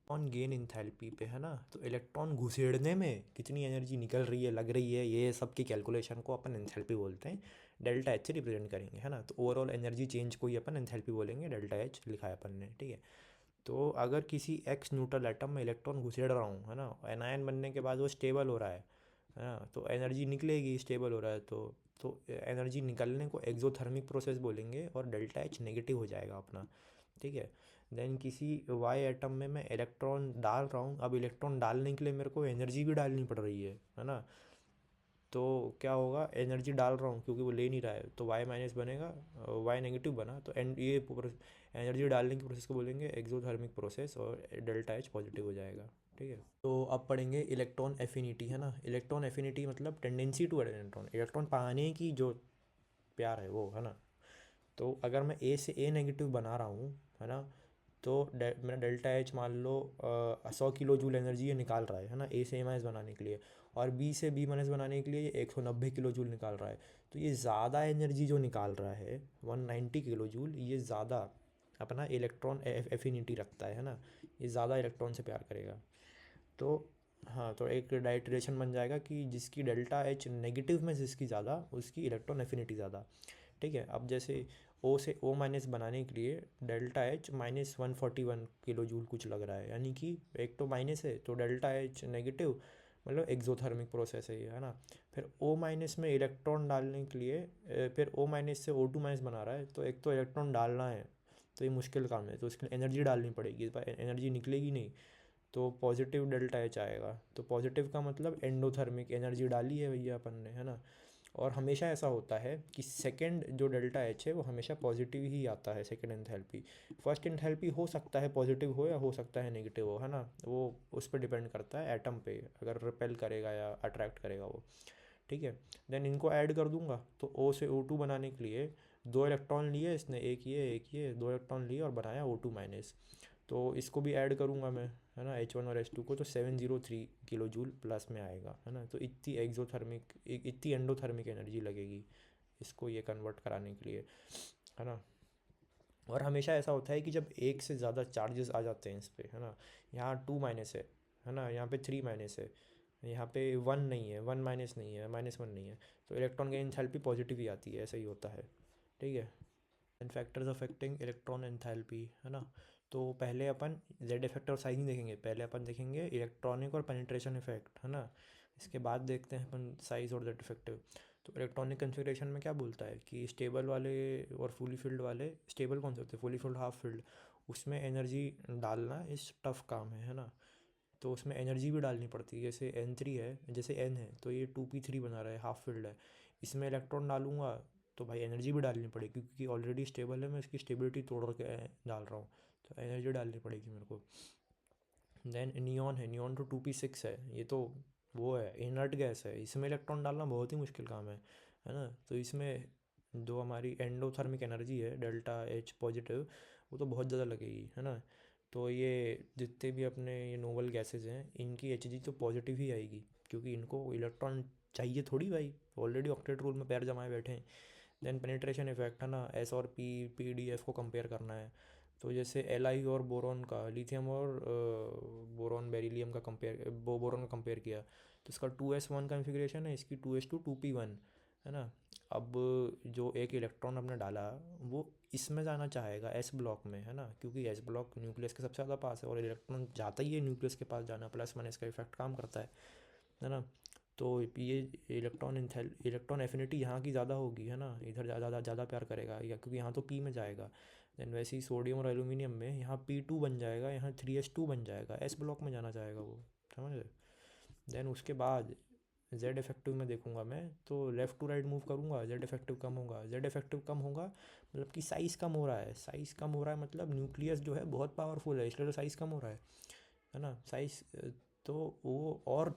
ऑन गेन इंथैल्पी पे, है ना। तो इलेक्ट्रॉन घुसेड़ने में कितनी एनर्जी निकल रही है, लग रही है, ये सब की कैलकुलेशन को अपन एंथैल्पी बोलते हैं। डेल्टा एच से रिप्रेजेंट करेंगे, है ना। तो ओवरऑल एनर्जी चेंज को ही अपन एंथैल्पी बोलेंगे, डेल्टा एच लिखा है अपन ने, ठीक है। तो अगर किसी एक्स न्यूट्रल एटम में इलेक्ट्रॉन घुसेड़ रहा हूँ, है ना, एनायन बनने के बाद वो स्टेबल हो रहा है ना, तो एनर्जी निकलेगी, स्टेबल हो रहा है तो एनर्जी निकलने को एक्सोथर्मिक प्रोसेस बोलेंगे और डेल्टा एच नेगेटिव हो जाएगा अपना, ठीक है। देन किसी वाई एटम में मैं इलेक्ट्रॉन डाल रहा हूँ, अब इलेक्ट्रॉन डालने के लिए मेरे को एनर्जी भी डालनी पड़ रही है ना। तो क्या होगा, एनर्जी डाल रहा हूँ क्योंकि वो ले नहीं रहा है, तो वाई माइनस बनेगा, वाई नेगेटिव बना, तो ये एनर्जी डालने की प्रोसेस को बोलेंगे एक्सोथर्मिक प्रोसेस, और डेल्टा एच पॉजिटिव हो जाएगा, ठीक है। तो अब पढ़ेंगे इलेक्ट्रॉन एफिनिटी, है ना। इलेक्ट्रॉन एफिनिटी मतलब टेंडेंसी टू इलेक्ट्रॉन, इलेक्ट्रॉन पाने की जो प्यार है वो, है ना। तो अगर मैं ए से ए नेगेटिव बना रहा हूँ, है ना, तो मेरा डेल्टा एच मान लो 100 किलो जूल एनर्जी ये निकाल रहा है ना, ए से ए माइनस बनाने के लिए, और बी से बी माइनस बनाने के लिए ये 190 किलो जूल निकाल रहा है। तो ये ज़्यादा एनर्जी जो निकाल रहा है 190 किलो जूल, ये ज़्यादा अपना इलेक्ट्रॉन एफिनिटी रखता है ना, ये ज़्यादा इलेक्ट्रॉन से प्यार करेगा। तो हाँ, तो एक डायरेक्ट रिलेशन बन जाएगा कि जिसकी डेल्टा एच नेगेटिव में जिसकी ज़्यादा, उसकी इलेक्ट्रॉन एफिनिटी ज़्यादा, ठीक है। अब जैसे ओ से ओ माइनस बनाने के लिए डेल्टा एच -141 किलो जूल कुछ लग रहा है, यानी कि एक तो माइनस है तो डेल्टा एच नेगेटिव मतलब एक्सोथर्मिक प्रोसेस है ये, है ना। फिर O माइनस में इलेक्ट्रॉन डालने के लिए फिर O माइनस से O2 माइनस बना रहा है, तो एक तो इलेक्ट्रॉन डालना है, तो ये मुश्किल काम है, तो उसके लिए एनर्जी डालनी पड़ेगी, एनर्जी निकलेगी नहीं, तो पॉजिटिव डेल्टा एच आएगा। तो पॉजिटिव का मतलब एंडोथर्मिक एनर्जी डाली है भैया अपन ने, है ना। और हमेशा ऐसा होता है कि सेकंड जो डेल्टा एच है वो हमेशा पॉजिटिव ही आता है, सेकंड एंथैल्पी। फर्स्ट एंथैल्पी हो सकता है पॉजिटिव हो या हो सकता है नेगेटिव हो, है ना, वो उस पर डिपेंड करता है एटम पे, अगर रिपेल करेगा या अट्रैक्ट करेगा वो, ठीक है। देन इनको ऐड कर दूंगा, तो O से O2 बनाने के लिए 2 इलेक्ट्रॉन लिए इसने, एक ये 2 इलेक्ट्रॉन लिए और बनाया O2 माइनस। तो इसको भी ऐड करूँगा मैं, है ना, H1 और H2 को, तो 703 किलो जूल प्लस में आएगा, है ना। तो इतनी एक्सोथर्मिक, इतनी एंडोथर्मिक एनर्जी लगेगी इसको ये कन्वर्ट कराने के लिए, है ना। और हमेशा ऐसा होता है कि जब एक से ज़्यादा चार्जेस आ जाते हैं इस पर, है ना, यहाँ 2 माइनस है ना, यहाँ पे 3 माइनस है, यहाँ पे 1 नहीं है, 1 माइनस नहीं है, -1 नहीं है, तो इलेक्ट्रॉन की एंथैल्पी पॉजिटिव ही आती है, ऐसा ही होता है, ठीक है। And factors affecting electron enthalpy, है ना। तो पहले अपन जेड इफेक्ट और साइज नहीं देखेंगे, पहले अपन देखेंगे इलेक्ट्रॉनिक और पेनिट्रेशन इफेक्ट, है ना। इसके बाद देखते हैं अपन साइज और जेड इफेक्टिव। तो इलेक्ट्रॉनिक कन्फिग्रेशन में क्या बोलता है कि स्टेबल वाले और फुली फिल्ड वाले, स्टेबल कौन से होते हैं, फुली फिल्ड, हाफ फिल्ड, उसमें एनर्जी डालना इस टफ काम है ना। तो उसमें एनर्जी भी डालनी पड़ती है, जैसे N3 है, जैसे N है, तो ये 2p3 बना रहा है, हाफ फील्ड है, इसमें इलेक्ट्रॉन डालूंगा तो भाई एनर्जी भी डालनी पड़ेगी, क्योंकि ऑलरेडी स्टेबल है, मैं इसकी स्टेबिलिटी तोड़ के डाल रहा हूँ, तो एनर्जी डालनी पड़ेगी मेरे को। देन नियॉन है, नियॉन तो 2p6 है, ये तो वो है, इनर्ट गैस है, इसमें इलेक्ट्रॉन डालना बहुत ही मुश्किल काम है ना। तो इसमें जो हमारी एंडोथर्मिक एनर्जी है डेल्टा एच पॉजिटिव, वो तो बहुत ज़्यादा लगेगी, है ना। तो ये जितने भी अपने ये नोबल गैसेज हैं, इनकी एच जी तो पॉजिटिव ही आएगी, क्योंकि इनको इलेक्ट्रॉन चाहिए थोड़ी भाई, ऑलरेडी ऑक्टेट रूल में पैर जमाए बैठे हैं। देन पेनिट्रेशन इफेक्ट, है ना, एस और पी डी एफ को कंपेयर करना है, तो जैसे एल आई और बोरॉन का, लिथियम और बोरॉन बेरिलियम का कंपेयर, बोरॉन का कंपेयर किया, तो इसका 2s1 कन्फिग्रेशन है, इसकी 2s2 2p1, है ना। अब जो एक इलेक्ट्रॉन हमने डाला वो इसमें जाना चाहेगा एस ब्लॉक में, है ना, क्योंकि एस ब्लॉक न्यूक्लियस के सबसे ज़्यादा पास है, और इलेक्ट्रॉन जाता ही है न्यूक्लियस के पास जाना, +1 का इफेक्ट काम करता है ना। तो ये इलेक्ट्रॉन एफिनिटी यहाँ की ज़्यादा होगी, है ना, इधर ज़्यादा ज़्यादा प्यार करेगा, या क्योंकि यहाँ तो पी में जाएगा। देन वैसे ही सोडियम और एल्यूमिनियम में यहाँ P2 बन जाएगा, यहाँ 3s2 बन जाएगा, एस ब्लॉक में जाना चाहेगा वो, समझ रहे। देन उसके बाद जेड इफेक्टिव में देखूंगा मैं, तो लेफ़्ट टू राइट मूव करूंगा, जेड इफेक्टिव कम होगा, जेड इफेक्टिव कम होगा मतलब कि साइज़ कम हो रहा है, साइज़ कम हो रहा है मतलब न्यूक्लियस जो है बहुत पावरफुल है, इसलिए तो साइज़ कम हो रहा है ना, साइज़। तो वो और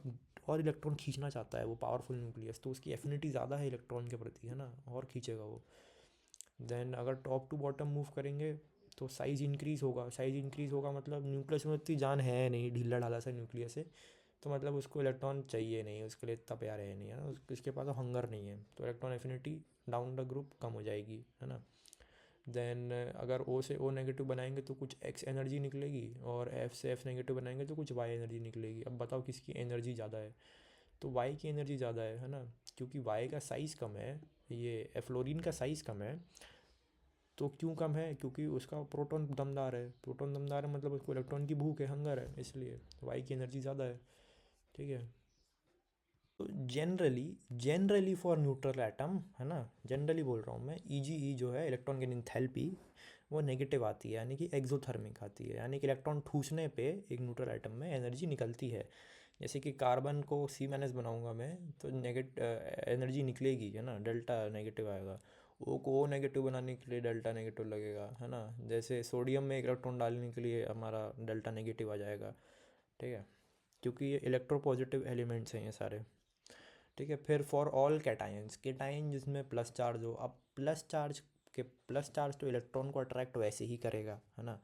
इलेक्ट्रॉन खींचना चाहता है वो पावरफुल न्यूक्लियस, तो उसकी एफिनिटी ज़्यादा है इलेक्ट्रॉन के प्रति, है ना, और खींचेगा वो। देन अगर टॉप टू बॉटम मूव करेंगे तो साइज़ इंक्रीज़ होगा, साइज़ इंक्रीज़ होगा मतलब न्यूक्लियस में इतनी जान है नहीं, ढीला ढाला सा न्यूक्लियस है, तो मतलब उसको इलेक्ट्रॉन चाहिए नहीं, उसके लिए इतना प्यार है नहीं, है ना, उसके पास हंगर नहीं है, तो electron affinity down the group कम हो जाएगी, है ना। देन अगर O से O नेगेटिव बनाएंगे तो कुछ X एनर्जी निकलेगी, और F से F नेगेटिव बनाएंगे तो कुछ Y एनर्जी निकलेगी। अब बताओ किसकी एनर्जी ज़्यादा है, तो Y की एनर्जी ज़्यादा है ना, क्योंकि Y का साइज़ कम है, ये फ्लोरीन का साइज़ कम है। तो क्यों कम है, क्योंकि उसका प्रोटॉन दमदार है, प्रोटॉन दमदार है मतलब उसको इलेक्ट्रॉन की भूख है, हंगर है, इसलिए Y की एनर्जी ज़्यादा है, ठीक है। तो जनरली फॉर न्यूट्रल एटम, है ना, जनरली बोल रहा हूँ मैं, ई जो है इलेक्ट्रॉन की एंथैल्पी, वो नेगेटिव आती है, यानी कि एक्सोथर्मिक आती है, यानी कि इलेक्ट्रॉन ठूसने पे एक न्यूट्रल एटम में एनर्जी निकलती है। जैसे कि कार्बन को C- बनाऊंगा मैं, तो एनर्जी निकलेगी, है ना, डेल्टा नेगेटिव आएगा। ओ को O नेगेटिव बनाने के लिए डेल्टा नेगेटिव लगेगा, है ना। जैसे सोडियम में एक इलेक्ट्रॉन डालने के लिए हमारा डेल्टा नेगेटिव आ जाएगा, ठीक है, क्योंकि ये इलेक्ट्रो पॉजिटिव एलिमेंट्स हैं ये सारे, ठीक है। फिर फॉर ऑल कैटायंस, कैटायन जिसमें प्लस चार्ज हो, अब प्लस चार्ज तो इलेक्ट्रॉन को अट्रैक्ट वैसे ही करेगा, है ना,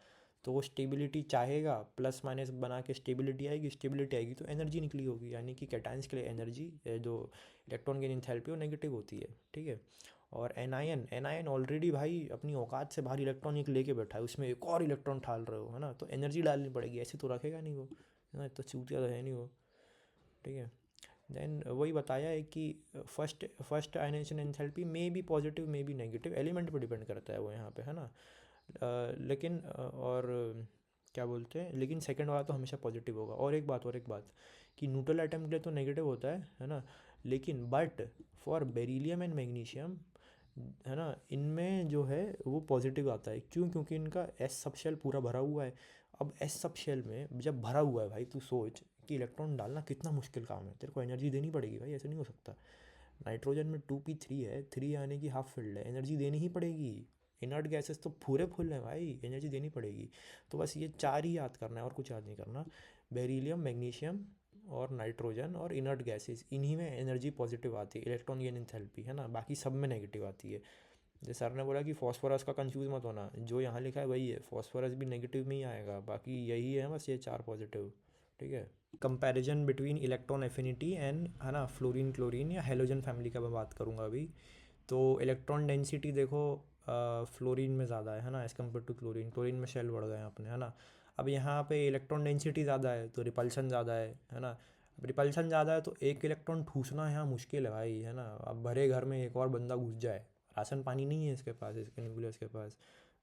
तो वो स्टेबिलिटी चाहेगा, प्लस माइनस बना के स्टेबिलिटी आएगी, स्टेबिलिटी आएगी तो एनर्जी निकली होगी, यानी कि कैटायंस के लिए एनर्जी जो इलेक्ट्रॉन की एंथैल्पी वो नेगेटिव होती है, ठीक है। और एनायन ऑलरेडी भाई अपनी औकात से बाहर इलेक्ट्रॉन एक लेके बैठा है, उसमें एक और इलेक्ट्रॉन ठाल रहे हो, है ना, तो एनर्जी डालनी पड़ेगी, ऐसे तो रखेगा नहीं वो, है ना, तो चूतिया तो है नहीं वो, ठीक है। देन वही बताया है कि फर्स्ट आयनाइजेशन एंथैल्पी में भी पॉजिटिव में भी नेगेटिव, एलिमेंट पर डिपेंड करता है वो यहाँ पे, है ना। लेकिन और क्या बोलते हैं, लेकिन सेकंड वाला तो हमेशा पॉजिटिव होगा। और एक बात कि न्यूट्रल आइटम के लिए तो नेगेटिव होता है ना, लेकिन but for beryllium and magnesium, है ना, इनमें जो है वो पॉजिटिव आता है। क्यों? क्योंकि इनका एस सब शेल पूरा भरा हुआ है। अब एस सब शेल में जब भरा हुआ है भाई, तू सोच कि इलेक्ट्रॉन डालना कितना मुश्किल काम है, तेरे को एनर्जी देनी पड़ेगी भाई, ऐसे नहीं हो सकता। नाइट्रोजन में 2p3 है, 3 आने की हाफ फील्ड है, एनर्जी देनी ही पड़ेगी। इनर्ट गैसेस तो पूरे फुल हैं भाई, एनर्जी देनी पड़ेगी। तो बस ये चार ही याद करना है और कुछ याद नहीं करना। बेरिलियम, मैग्नीशियम और नाइट्रोजन और इनर्ट गैसेस, इन्हीं में एनर्जी पॉजिटिव आती है, इलेक्ट्रॉन गेन एंथैल्पी, है ना, बाकी सब में नेगेटिव आती है। जैसे सर ने बोला कि फॉस्फोरस का कंफ्यूज मत होना, जो यहाँ लिखा है वही है, फॉस्फोरस भी नेगेटिव में ही आएगा, बाकी यही है बस ये चार पॉजिटिव। ठीक है। Comparison between electron affinity and, है ना, फ्लोरीन क्लोरीन या हेलोजन फैमिली का मैं बात करूँगा अभी। तो इलेक्ट्रॉन डेंसिटी देखो फ्लोरीन में ज़्यादा है ना, as compare to chlorine. Chlorine में शेल बढ़ गए हैं अपने, है ना। अब यहाँ पे इलेक्ट्रॉन डेंसिटी ज़्यादा है तो रिपल्शन ज़्यादा है ना। अब रिपल्शन ज़्यादा है तो एक इलेक्ट्रॉन ठूसना यहाँ मुश्किल है भाई, है ना। अब भरे घर में एक और बंदा घुस जाए, राशन पानी नहीं है इसके पास, इसके न्यूक्लियस के पास।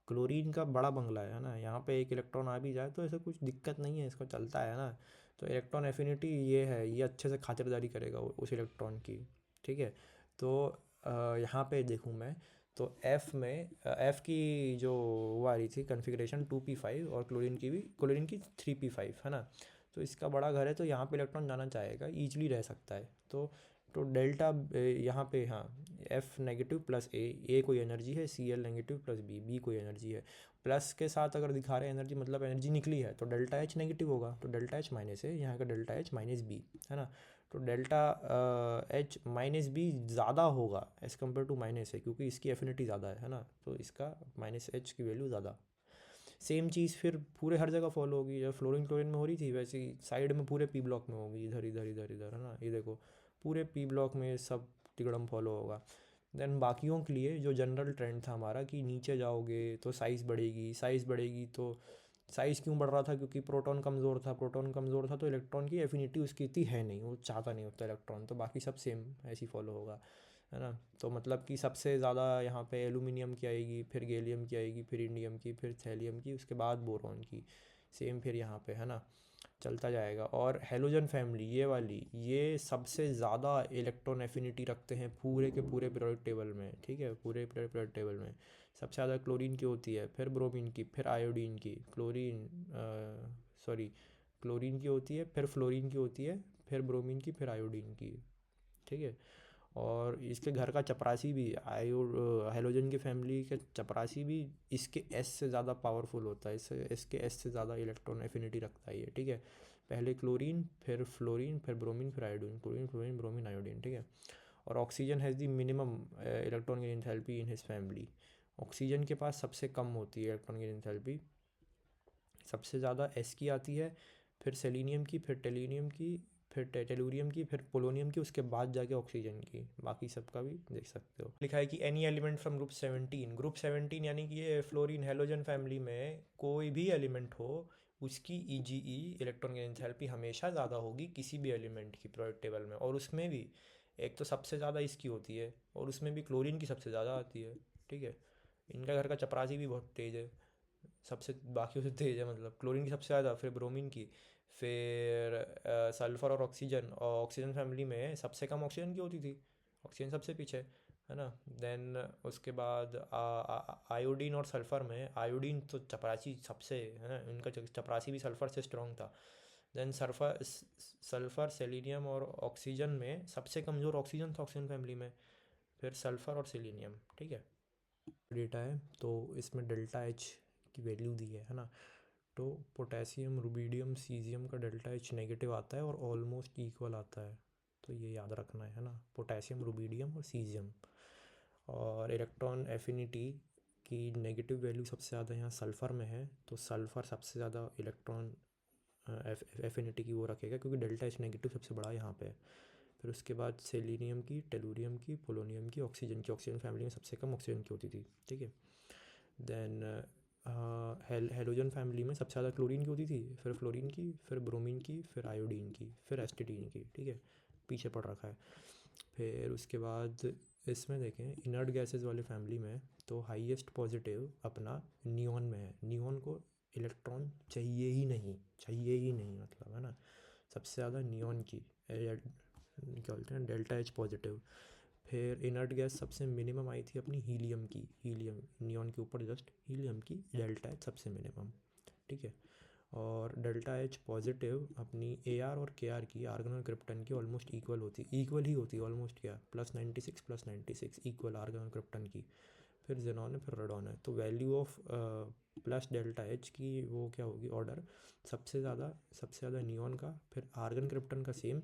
क्लोरीन का बड़ा बंगला है ना, यहाँ पे एक इलेक्ट्रॉन आ भी जाए तो ऐसा कुछ दिक्कत नहीं है, इसको चलता है ना। तो इलेक्ट्रॉन एफिनिटी ये है, ये अच्छे से खातिरदारी करेगा उस इलेक्ट्रॉन की। ठीक है। तो यहाँ पे देखूँ मैं, तो एफ़ में एफ़ की जो वो आ रही थी कन्फिग्रेशन 2p5, और क्लोरीन की 3p5, है ना। तो इसका बड़ा घर है तो यहाँ पे इलेक्ट्रॉन जाना चाहेगा, ईजिली रह सकता है। तो डेल्टा यहाँ पे, हाँ, एफ़ नेगेटिव प्लस ए कोई एनर्जी है, C L negative plus B कोई एनर्जी है। प्लस के साथ अगर दिखा रहे हैं एनर्जी, मतलब एनर्जी निकली है, तो डेल्टा एच नेगेटिव होगा, तो डेल्टा एच माइनस है, यहाँ का डेल्टा एच माइनस बी, है ना। तो डेल्टा एच माइनस बी ज़्यादा होगा एज़ कम्पेयर टू माइनस है, क्योंकि इसकी एफिनिटी ज़्यादा है ना, तो इसका माइनस एच की वैल्यू ज़्यादा। सेम चीज़ फिर पूरे हर जगह फॉलो होगी, जब फ्लोरीन क्लोरीन में हो रही थी वैसे ही साइड में पूरे पी ब्लॉक में होगी, इधर इधर इधर इधर, है ना। ये देखो पूरे पी ब्लॉक में सब तिकड़म फॉलो होगा। देन बाकियों के लिए जो जनरल ट्रेंड था हमारा कि नीचे जाओगे तो साइज़ बढ़ेगी तो साइज़ क्यों बढ़ रहा था? क्योंकि प्रोटॉन कमज़ोर था तो इलेक्ट्रॉन की एफिनिटी उसकी इतनी है नहीं, वो चाहता नहीं होता इलेक्ट्रॉन, तो बाकी सब सेम ऐसे ही फॉलो होगा, है ना। तो मतलब कि सबसे ज़्यादा यहाँ पे एलुमिनियम की आएगी, फिर गैलियम की आएगी, फिर इंडियम की, फिर थैलियम की, उसके बाद बोरॉन की। सेम फिर यहाँ पे, है ना, चलता जाएगा। और हेलोजन फैमिली ये वाली, ये सबसे ज़्यादा इलेक्ट्रॉन एफिनिटी रखते हैं पूरे के पूरे पीरियोडिक टेबल में। ठीक है, पूरे पीरियोडिक टेबल में सबसे ज़्यादा क्लोरीन की होती है, फिर ब्रोमीन की, फिर आयोडीन की, क्लोरीन की होती है, फिर फ्लोरीन की होती है, फिर ब्रोमीन की, फिर आयोडीन की। ठीक है। और इसके घर का चपरासी भी हेलोजन की फैमिली के चपरासी भी इसके एस से ज़्यादा पावरफुल होता है, इसके एस से ज़्यादा इलेक्ट्रॉन एफिनिटी रखता है ये। ठीक है। पहले क्लोरीन, फिर फ्लोरीन, फिर ब्रोमीन, फिर iodine, chlorine fluorine bromine iodine. ठीक है। और oxygen has the minimum electron gain enthalpy in his family. Oxygen के पास सबसे कम होती है इलेक्ट्रॉन गेन एंथैल्पी, सबसे ज़्यादा एस की आती है, फिर सेलीनियम की, फिर टेलीनियम की, फिर टेलूरियम की, फिर पोलोनियम की, उसके बाद जाके ऑक्सीजन की। बाकी सबका भी देख सकते हो। लिखा है कि एनी एलिमेंट फ्रॉम ग्रुप 17 यानी कि ये फ्लोरीन हेलोजन फैमिली में कोई भी एलिमेंट हो, उसकी ईजीई इलेक्ट्रॉन की एंथैल्पी हमेशा ज़्यादा होगी किसी भी एलिमेंट की पीरियोडिक टेबल में। और उसमें भी एक तो सबसे ज़्यादा इसकी होती है, और उसमें भी क्लोरीन की सबसे ज़्यादा आती है। ठीक है। इनका घर का चपरासी भी बहुत तेज़ है, सबसे बाकियों से तेज़ है, मतलब क्लोरीन की सबसे ज़्यादा, फिर ब्रोमीन की, फिर सल्फ़र और ऑक्सीजन फैमिली में सबसे कम ऑक्सीजन की होती थी, ऑक्सीजन सबसे पीछे, है ना। देन उसके बाद आयोडीन और सल्फ़र में आयोडीन तो चपरासी सबसे, है ना, इनका चपरासी भी सल्फ़र से स्ट्रॉन्ग था। देन सल्फ़र सेलीनियम और ऑक्सीजन में सबसे कमज़ोर ऑक्सीजन था ऑक्सीजन फैमिली में, फिर सल्फ़र और सेलीनियम। ठीक है। डेटा है तो इसमें डेल्टा एच की वैल्यू दी है ना। तो पोटेशियम, रुबीडियम, सीजियम का डेल्टा एच नेगेटिव आता है और ऑलमोस्ट इक्वल आता है, तो ये याद रखना है ना, पोटेशियम, रुबीडियम और सीजियम। और इलेक्ट्रॉन एफिनिटी की नेगेटिव वैल्यू सबसे ज़्यादा यहाँ सल्फ़र में है, तो सल्फ़र सबसे ज़्यादा इलेक्ट्रॉन एफिनिटी की वो रखेगा, क्योंकि डेल्टा एच नेगेटिव सबसे बड़ा यहाँ पे है। फिर उसके बाद सेलीनियम की, टेलूरियम की, पोलोनियम की, ऑक्सीजन फैमिली में सबसे कम ऑक्सीजन की होती थी। ठीक है। देन हेलोजन फैमिली में सबसे ज़्यादा क्लोरीन की होती थी, फिर फ्लोरीन की, फिर ब्रोमीन की, फिर आयोडीन की, फिर एस्टिडीन की। ठीक है, पीछे पड़ रखा है। फिर उसके बाद इसमें देखें इनर्ट गैसेस वाले फैमिली में, तो हाईएस्ट पॉजिटिव अपना नियॉन में है। नियॉन को इलेक्ट्रॉन चाहिए ही नहीं मतलब, है ना। सबसे ज़्यादा नियॉन की क्या बोलते हैं, डेल्टा एच पॉजिटिव। फिर इनर्ट गैस सबसे मिनिमम आई थी अपनी हीलियम की, हीलियम नियॉन के ऊपर जस्ट हीलियम की डेल्टा एच सबसे मिनिमम, ठीक है। और डेल्टा एच पॉजिटिव अपनी ए आर और के आर की, आर्गन और क्रिप्टन की ऑलमोस्ट इक्वल ही होती है ऑलमोस्ट, क्या +96 इक्वल आर्गन और क्रिप्टन की। फिर जेनॉन है, फिर रेडॉन है। तो value of plus delta H की वो क्या होगी ऑर्डर, सबसे ज़्यादा नियॉन का, फिर आर्गन क्रिप्टन का सेम,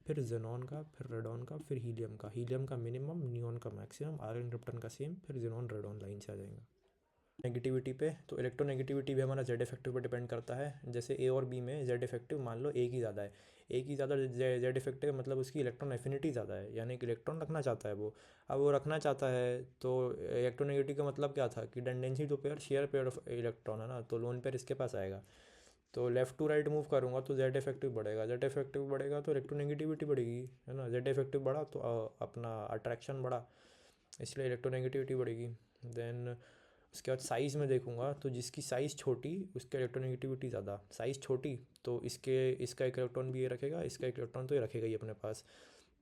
फिर जेनॉन का, फिर रेडॉन का, फिर हीलियम का मिनिमम, नियॉन का मैक्सिमम, आर्गन क्रिप्टन का सेम, फिर जेनॉन रेडॉन लाइन से आ जाएगा। नेगेटिविटी पे, तो इलेक्ट्रोनेगेटिविटी भी हमारा जेड इफेक्टिव पर डिपेंड करता है। जैसे ए और बी में जेड इफेक्टिव मान लो एक ही ज़्यादा है, एक ही ज़्यादा जेड इफेक्टिव मतलब उसकी इलेक्ट्रॉन एफिनिटी ज़्यादा है, यानी कि इलेक्ट्रॉन रखना चाहता है वो। अब वो रखना चाहता है तो इलेक्ट्रोनेगेटिव का मतलब क्या था कि tendency to pair share pair of electron, है ना, तो लोन पेयर इसके पास आएगा। तो लेफ्ट टू राइट मूव करूँगा तो जेड इफेक्टिव बढ़ेगा, जेड इफेक्टिव बढ़ेगा तो इलेक्ट्रोनेगेटिविटी बढ़ेगी, है ना। जेड इफेक्टिव बढ़ा तो अपना अट्रैक्शन बढ़ा, इसलिए इलेक्ट्रोनेगेटिविटी बढ़ेगी। देन उसके बाद साइज़ में देखूंगा तो जिसकी साइज़ छोटी उसका इलेक्ट्रोनेगेटिविटी ज़्यादा, साइज़ छोटी तो इसका एक इलेक्ट्रॉन भी ये रखेगा, इसका एक इलेक्ट्रॉन तो ये रखेगा ही अपने पास,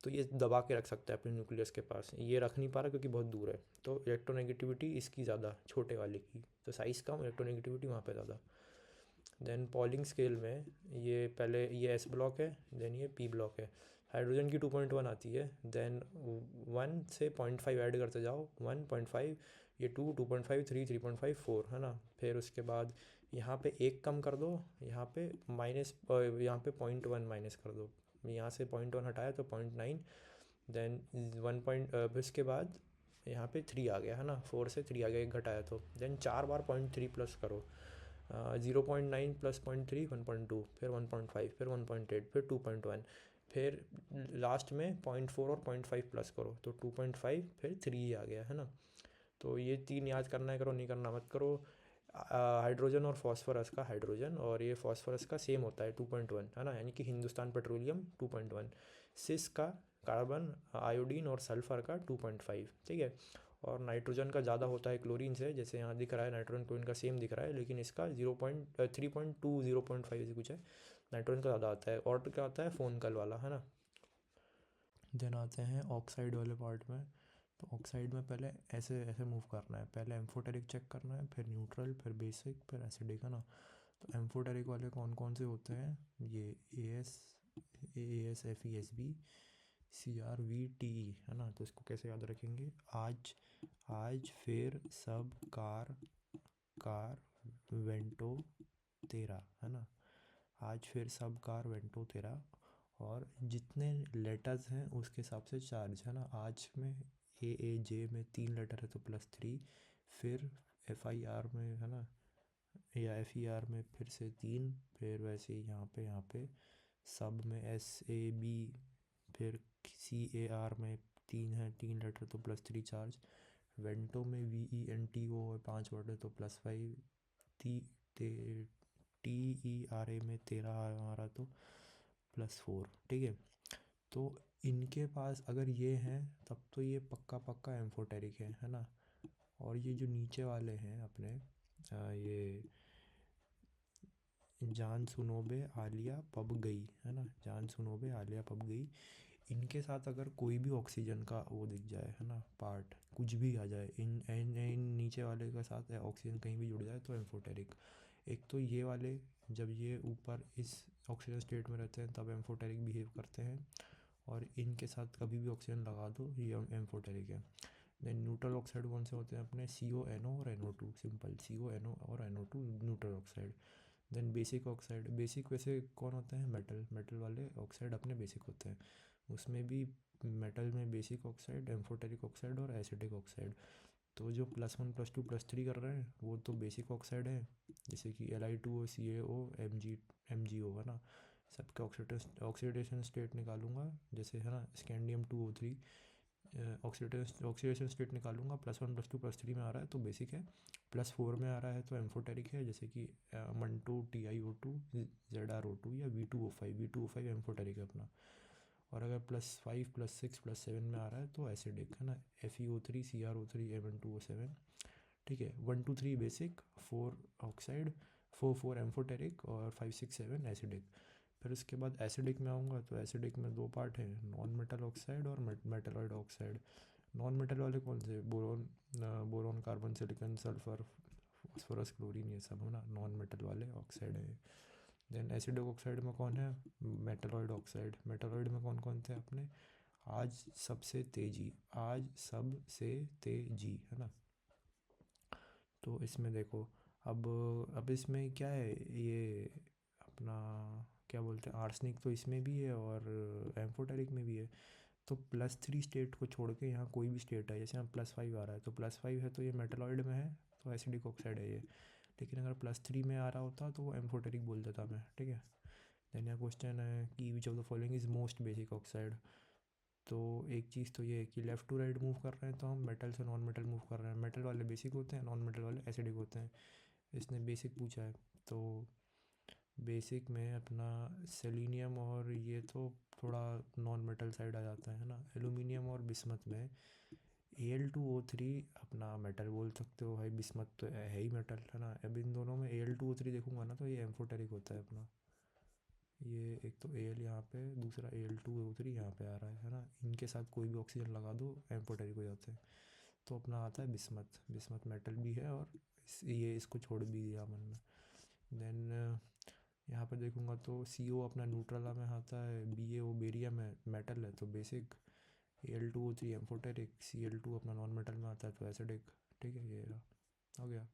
तो ये दबा के रख सकता है अपने न्यूक्लियस के पास, ये रख नहीं पा रहा क्योंकि बहुत दूर है, तो इलेक्ट्रोनेगेटिविटी इसकी ज़्यादा छोटे वाले की, तो साइज़ कम इलेक्ट्रोनेगेटिविटी वहाँ पे ज़्यादा। देन पॉलिंग स्केल में ये पहले ये एस ब्लॉक है, देन ये पी ब्लॉक है। हाइड्रोजन की 2.1 आती है, देन 1 से 0.5 ऐड करते जाओ, 1.5, ये 2, 2.5, 3, 3.5, 4, है ना। फिर उसके बाद यहाँ पे एक कम कर दो, यहाँ पे यहाँ पे 0.1 माइनस कर दो, यहाँ से 0.1 हटाया तो 0.9, देन 1 उसके बाद यहाँ पे 3 आ गया, है ना, 4 से 3 आ गया, एक घटाया तो, देन 4 बार 0.3 प्लस करो, 0.9 प्लस 0.3 1.2, फिर 1.5, फिर 1.8, फिर 2.1, फिर लास्ट में 0.4 और 0.5 प्लस करो तो 2.5, फिर 3 आ गया, है ना। तो ये 3 याद करना है, करो नहीं करना मत करो। हाइड्रोजन और फॉस्फोरस का, हाइड्रोजन और ये फॉस्फोरस का सेम होता है 2.1, है ना, यानी कि हिंदुस्तान पेट्रोलियम 2.1, सिस का, कार्बन आयोडीन और सल्फर का 2.5, ठीक है। और नाइट्रोजन का ज़्यादा होता है क्लोरीन से, जैसे यहाँ दिख रहा है नाइट्रोजन क्लोरीन का सेम दिख रहा है, लेकिन इसका 3.2 0.5 ऐसे कुछ है, नाइट्रोजन का ज़्यादा आता है। और क्या आता है फोनकल वाला, है ना। देन आते हैं ऑक्साइड वाले पार्ट में। तो ऑक्साइड में पहले ऐसे ऐसे मूव करना है, पहले एम्फोटेरिक चेक करना है, फिर न्यूट्रल, फिर बेसिक, फिर एसिडिक, है ना। तो एम्फोटेरिक वाले कौन कौन से होते हैं, ये ASFESB CrVTE, है ना। तो इसको कैसे याद रखेंगे, आज आज फिर सब कार कार वेंटो तेरा, है ना। आज फिर सब कार वेंटो तेरा, और जितने लेटर्स हैं उसके हिसाब से चार्ज, है ना। आज में AAJ में 3 लेटर है तो +3, फिर FIR में, है ना, या FER में फिर से 3, फिर वैसे ही यहाँ पे सब में SAB, फिर CAR में 3 है, 3 लेटर तो +3 चार्ज, वेंटो में VENTO 5 वर्ड है तो +5, TERA में 13 हमारा तो +4, ठीक है। तो इनके पास अगर ये हैं तब तो ये पक्का पक्का एम्फोटेरिक है ना। और ये जो नीचे वाले हैं अपने ये जान सुनोबे आलिया पब गई, है ना, जान सुनोबे आलिया पब गई, इनके साथ अगर कोई भी ऑक्सीजन का वो दिख जाए, है ना, पार्ट कुछ भी आ जाए इन नीचे वाले के साथ ऑक्सीजन कहीं भी जुड़ जाए तो एम्फोटेरिक। एक तो ये वाले जब ये ऊपर इस ऑक्सीजन स्टेट में रहते हैं तब एम्फोटेरिक बिहेव करते हैं, और इनके साथ कभी भी ऑक्सीजन लगा दो ये एम्फोटेरिक है। देन न्यूट्रल ऑक्साइड कौन से होते हैं अपने, CONO और NO2, सिंपल CONO और NO2 neutral oxide. Then basic oxide, basic वैसे कौन होते हैं, मेटल वाले ऑक्साइड अपने बेसिक होते हैं, उसमें भी मेटल में बेसिक ऑक्साइड, एम्फोटेरिक ऑक्साइड और एसिडिक ऑक्साइड। तो जो +1 +2 +3 कर रहे हैं वो तो बेसिक ऑक्साइड है, जैसे कि Li2O CaO MgO, है ना। सबके ऑक्सीडेशन स्टेट निकालूंगा, जैसे, है ना, स्कैंडियम 2O3 ऑक्सीडेशन स्टेट निकालूंगा, +1 +2 +3 में आ रहा है तो बेसिक है, +4 में आ रहा है तो एम्फोटेरिक है, जैसे कि Manto TiO2 ZrO2 या V2O5 एम्फोटेरिक है अपना। और अगर +5 +6 +7 में आ रहा है तो एसिडिक, है ना, FeO3 CrO3 Mn2O7, ठीक है। 1 2 3 बेसिक, 4 ऑक्साइड, 4 एम्फोटेरिक और 5 6 7 एसिडिक। फिर उसके बाद एसिडिक में आऊँगा तो एसिडिक में दो पार्ट हैं, नॉन मेटल ऑक्साइड और मेटलॉइड ऑक्साइड। नॉन मेटल वाले कौन से? Boron, boron, carbon, silicon, sulphur, phosphorus, chlorine, ये सब है ना, नॉन मेटल वाले ऑक्साइड है। देन एसिडिक ऑक्साइड में कौन है? Metalloid oxide. मेटलॉइड में कौन कौन थे अपने? आज सबसे तेजी है ना। तो इसमें देखो, अब इसमें क्या है, ये अपना क्या बोलते हैं, आर्सेनिक तो इसमें भी है और एम्फोटेरिक में भी है। तो +3 स्टेट को छोड़ के यहाँ कोई भी स्टेट है, जैसे यहाँ +5 आ रहा है तो +5 है तो ये मेटलॉइड में है, तो एसिडिक ऑक्साइड है ये। लेकिन अगर +3 में आ रहा होता तो वो एम्फोटेरिक बोल देता मैं, ठीक है। देन यहाँ क्वेश्चन है कि which of the following is most basic oxide. तो एक चीज़ तो ये है कि लेफ़्ट टू राइट मूव कर रहे हैं तो हम मेटल से नॉन मेटल मूव कर रहे हैं। मेटल वाले बेसिक होते हैं, नॉन मेटल वाले एसिडिक होते हैं। इसने बेसिक पूछा है तो बेसिक में अपना सेलिनियम और ये तो थोड़ा नॉन मेटल साइड आ जाता है ना। एलुमिनियम और बिस्मथ में Al2O3 अपना मेटल बोल सकते हो भाई, बिस्मथ तो है ही मेटल है ना। अब इन दोनों में Al2O3 देखूंगा ना तो ये एम्फोटेरिक होता है अपना। ये एक तो Al यहाँ पे, दूसरा Al2O3 यहाँ पे आ रहा है ना। इनके साथ कोई भी ऑक्सीजन लगा दो एम्फोटेरिक हो जाते हैं। तो अपना आता है बिस्मथ। बिस्मथ मेटल भी है और ये इसको छोड़ भी दिया मन में। देन यहाँ पे देखूंगा तो CO अपना न्यूट्रला में आता है, BaO बेरियम है, मेटल है तो बेसिक। Al2O3 एम्फोटेरिक, Cl2 अपना नॉन मेटल में आता है तो एसिडिक। ठीक है, ये रहा, हो गया।